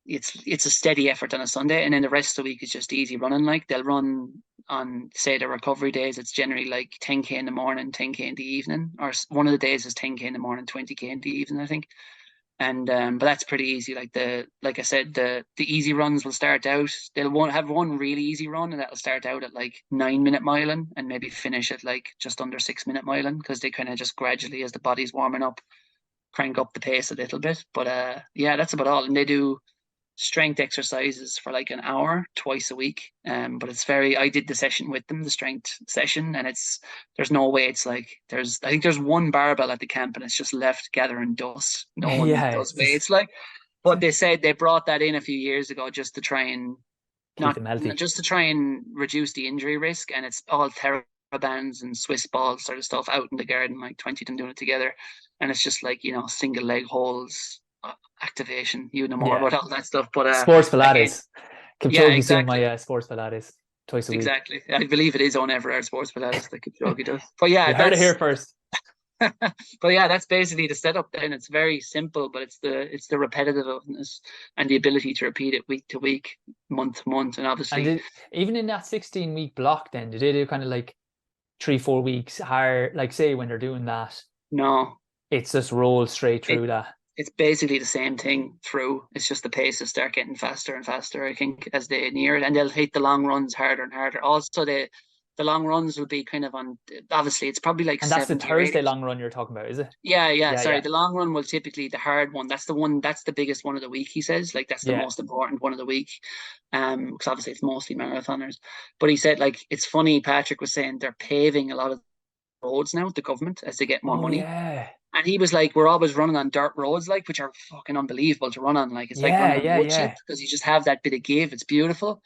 it's a steady effort on a Sunday, and then the rest of the week is just easy running. Like they'll run on, say, the recovery days. It's generally like 10K in the morning, 10K in the evening, or one of the days is 10K in the morning, 20K in the evening, I think. And but that's pretty easy. Like I said, the easy runs will start out. They'll have one really easy run, and that'll start out at like 9 minute miling and maybe finish at like just under 6 minute miling, because they kind of just gradually, as the body's warming up, crank up the pace a little bit. But yeah, that's about all. And they do strength exercises for like an hour twice a week. But I did the session with them, the strength session, and there's no way it's like, I think there's one barbell at the camp, and it's just left gathering dust. No one Yeah, does it's just weights, like. But they said they brought that in a few years ago just to try and keep not them healthy. just to try and reduce the injury risk. And it's all TheraBands and Swiss balls sort of stuff out in the garden, like 20 of them doing it together. And it's just like, single leg holds, activation, more Yeah, about all that stuff. But sports again, Pilates. yeah, Kipchoge's doing my exactly. sports Pilates. twice a week. exactly. I believe it is on Everard Sports Pilates that Kipchoge does. But yeah, You heard it here that's first. but yeah, that's basically the setup. Then it's very simple, but it's the repetitiveness and the ability to repeat it week to week, month to month, and And obviously even in that 16-week block, then did they do kind of like 3-4 weeks hard? Like say when they're doing that, no, it's just roll straight it through that. it's basically the same thing through. It's just the paces start getting faster and faster, I think, as they near it, and they'll hit the long runs harder and harder. Also, the long runs will be kind of on. Obviously, it's probably like And that's the 70 or Thursday 80. long run you're talking about, is it? Yeah, yeah. Yeah, Sorry, yeah, the long run will typically the hard one. That's the one. That's the biggest one of the week. He says like that's the yeah, most important one of the week. Because obviously it's mostly marathoners. But he said like it's funny. Patrick was saying they're paving a lot of roads now. The government as they get more oh money. yeah, And he was like, we're always running on dirt roads, like, which are fucking unbelievable to run on. Like, it's like yeah, running on yeah, wood chip yeah, because you just have that bit of give. It's beautiful.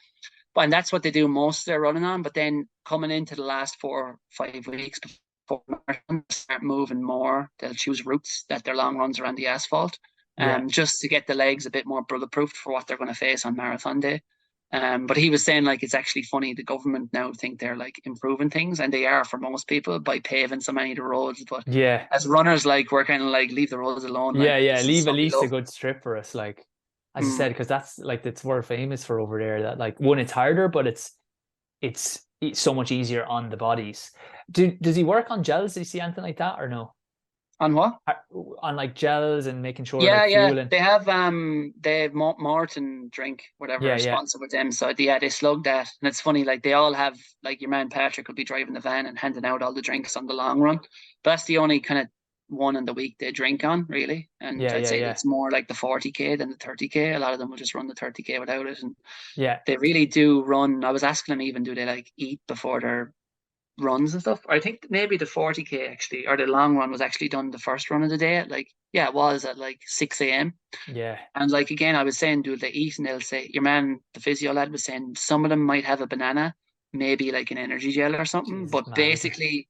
But and that's what they do most of their running on. But then coming into the last 4 or 5 weeks before marathon, start moving more. They'll choose routes that their long runs are on the asphalt, yeah, just to get the legs a bit more bulletproof for what they're going to face on marathon day. But he was saying like it's actually funny. The government now think they're like improving things, and they are for most people by paving so many of the roads. But yeah, as runners, like we're kind of like leave the roads alone. yeah, Like yeah. this is Leave at what we least a love. good strip for us, like as you said, Mm. because that's like that's what we're famous for over there. That like one, it's harder, but it's so much easier on the bodies. Does he work on gels? Do you see anything like that or no? On what? On like gels and making sure Yeah, like yeah. fueling. They have Morton drink, whatever, Yeah, a yeah, sponsor with them. So yeah, they slug that. And it's funny, like they all have like your man Patrick will be driving the van and handing out all the drinks on the long run. But that's the only kind of one in the week they drink on, really. And yeah, I'd yeah, say yeah, it's more like the 40K than the 30K. A lot of them will just run the 30K without it. And yeah. they really do run. I was asking them even, do they like eat before their runs and stuff? I think maybe the 40K actually, or the long run was actually done the first run of the day at like, yeah, it was at like 6 a.m. Yeah, And like again, I was saying, do they eat? And they'll say, your man, the physio lad, was saying some of them might have a banana, maybe like an energy gel or something. Jesus, But man, is it? basically,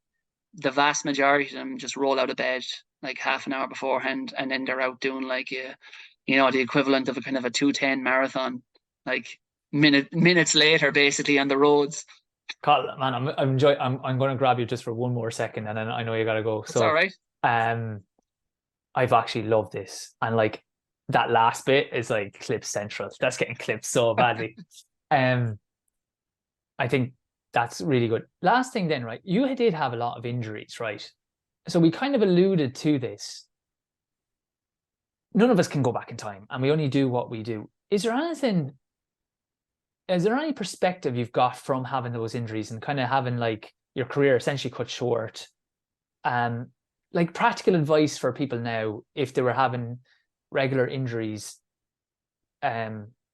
the vast majority of them just roll out of bed like half an hour beforehand, and then they're out doing like the equivalent of a kind of a 2:10 marathon, like minutes later, basically on the roads. Man, I'm enjoy. I'm going to grab you just for one more second, and then I know you gotta go. That's all So, right. um, I've actually loved this, and like that last bit is like clip central. That's getting clipped so badly. Um, I think that's really good. Last thing, then, right? You did have a lot of injuries, right? So we kind of alluded to this. None of us can go back in time, and we only do what we do. Is there any perspective you've got from having those injuries and kind of having like your career essentially cut short? Um, like practical advice for people now if they were having regular injuries.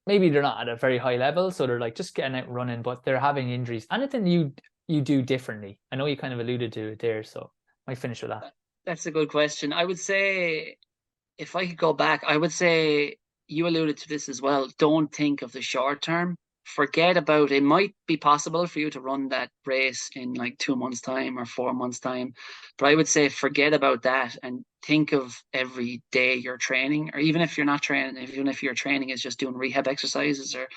Maybe they're not at a very high level, so they're like just getting out running, but they're having injuries. Anything you do differently? I know you kind of alluded to it there, so I might finish with that. That's a good question. I would say if I could go back, I would say you alluded to this as well. Don't think of the short term. Forget about it. Might be possible for you to run that race in like 2 months' time or 4 months' time. But I would say forget about that and think of every day you're training, or even if you're not training, even if your training is just doing rehab exercises or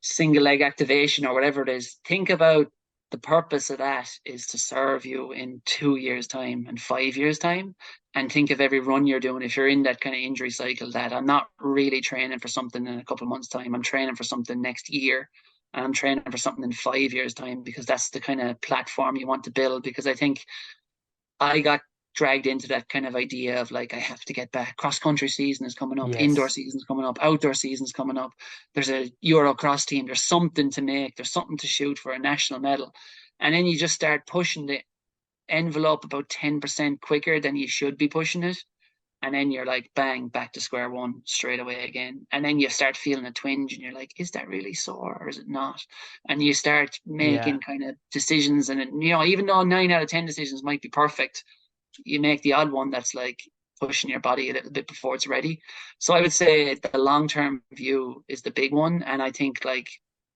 single leg activation or whatever it is, think about the purpose of that is to serve you in 2 years' time and 5 years' time. And think of every run you're doing. If you're in that kind of injury cycle, that I'm not really training for something in a couple of months' time, I'm training for something next year. And I'm training for something in 5 years' time because that's the kind of platform you want to build. Because I think I got dragged into that kind of idea of like I have to get back. Cross country season is coming up, indoor Yes. season's coming up, outdoor season's coming up. There's a Euro cross team. There's something to make. There's something to shoot for a national medal, and then you just start pushing the envelope about 10% quicker than you should be pushing it. And then you're like, bang, back to square one straight away again. And then you start feeling a twinge and you're like, is that really sore or is it not? And you start Yeah. making kind of decisions. And, even though 9 out of 10 decisions might be perfect, you make the odd one that's like pushing your body a little bit before it's ready. So I would say the long term view is the big one. And I think like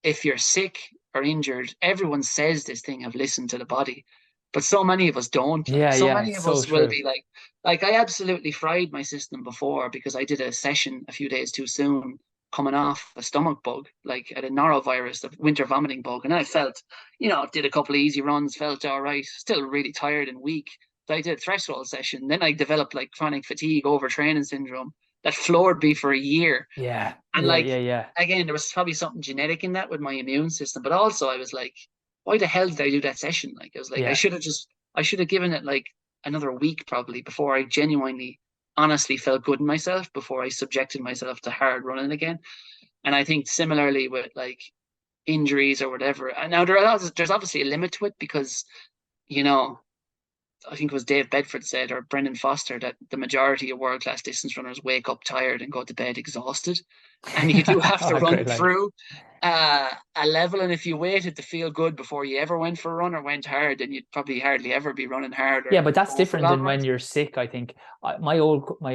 if you're sick or injured, everyone says this thing of listen to the body. But so many of us don't. Like Yeah, so yeah, many it's of so us will true. be like I absolutely fried my system before because I did a session a few days too soon coming off a stomach bug, like at a norovirus, the winter vomiting bug. And I felt, did a couple of easy runs, felt all right, still really tired and weak. So I did a threshold session. Then I developed like chronic fatigue overtraining syndrome that floored me for a year. Yeah. And Yeah. like, Yeah. Yeah. again, there was probably something genetic in that with my immune system. But also I was like, why the hell did I do that session? Like, I was like, Yeah. I should have given it like another week probably before I genuinely, honestly felt good in myself before I subjected myself to hard running again. And I think similarly with like injuries or whatever. And now there's obviously a limit to it because, you know, I think it was Dave Bedford said, or Brendan Foster, that the majority of world class distance runners wake up tired and go to bed exhausted. And you do have to run Great line. through a level. And if you waited to feel good before you ever went for a run or went hard, then you'd probably hardly ever be running hard Yeah, or but that's go for different long than when runs. you're sick. I think my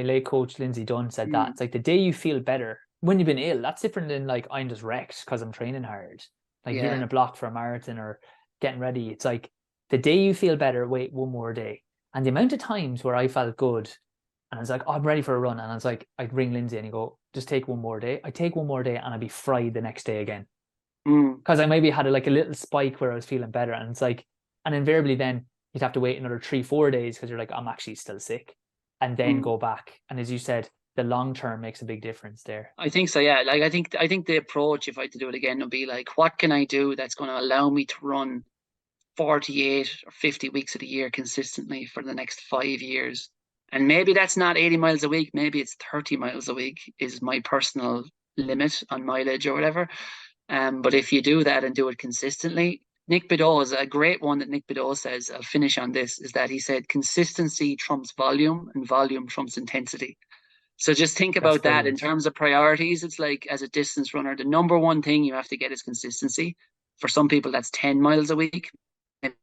late coach Lindsay Dunn said that Mm, it's like the day you feel better when you've been ill. That's different than like I'm just wrecked because I'm training hard. Like if you're in yeah. a block for a marathon or getting ready, it's like the day you feel better, wait one more day. And the amount of times where I felt good and I was like, oh, I'm ready for a run, and I was like, I'd ring Lindsay and he'd go, just take one more day. I take one more day and I'd be fried the next day again Mm, because I maybe had like a little spike where I was feeling better, and it's like, and invariably then you'd have to wait another 3-4 days because you're like, I'm actually still sick, and then mm. go back. And as you said, the long term makes a big difference there. I think so, yeah. Like I think the approach, if I had to do it again, would be like, what can I do that's going to allow me to run 48 or 50 weeks of the year consistently for the next 5 years? And maybe that's not 80 miles a week, maybe it's 30 miles a week is my personal limit on mileage or whatever. But if you do that and do it consistently, Nick Bideau is a great one that Nick Bideau says, I'll finish on this, is that he said consistency trumps volume and volume trumps intensity. So just think That's about that in brilliant. terms of priorities. It's like, as a distance runner, the number one thing you have to get is consistency. For some people, that's 10 miles a week. And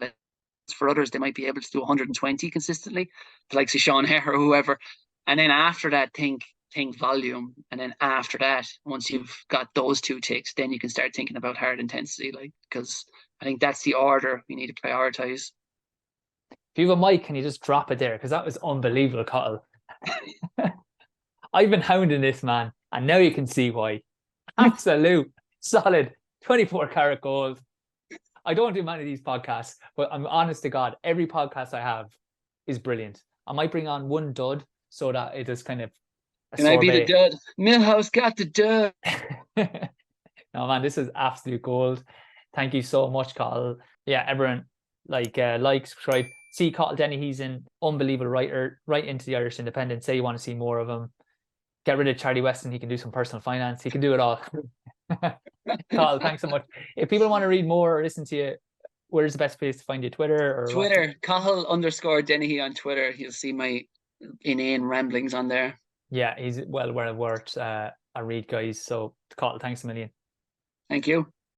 for others, they might be able to do 120 consistently, like Sean Hare or whoever. And then after that, think volume. And then after that, once you've got those two ticks, then you can start thinking about hard intensity. Like, because I think that's the order we need to prioritize. If you have a mic, can you just drop it there? Because that was unbelievable, Cathal. I've been hounding this man, and now you can see why. Absolute solid 24 karat gold. I don't do many of these podcasts, but I'm honest to God, every podcast I have is brilliant. I might bring on one dud so that it is kind of a Can I be the sorbet. dud? Millhouse got the dud. No, man, this is absolute gold. Thank you so much, Cathal. Yeah, everyone, like, subscribe. See Cathal Dennehy, he's an unbelievable writer, right into the Irish Independent. Say you want to see more of him. Get rid of Charlie Weston, he can do some personal finance. He can do it all. Cathal, thanks so much. If people want to read more or listen to you, where's the best place to find you? Twitter or what? Twitter, Cathal_Dennehy on Twitter. You'll see my inane ramblings on there. Yeah, he's well worth a read, guys. So Cathal, thanks a million. Thank you.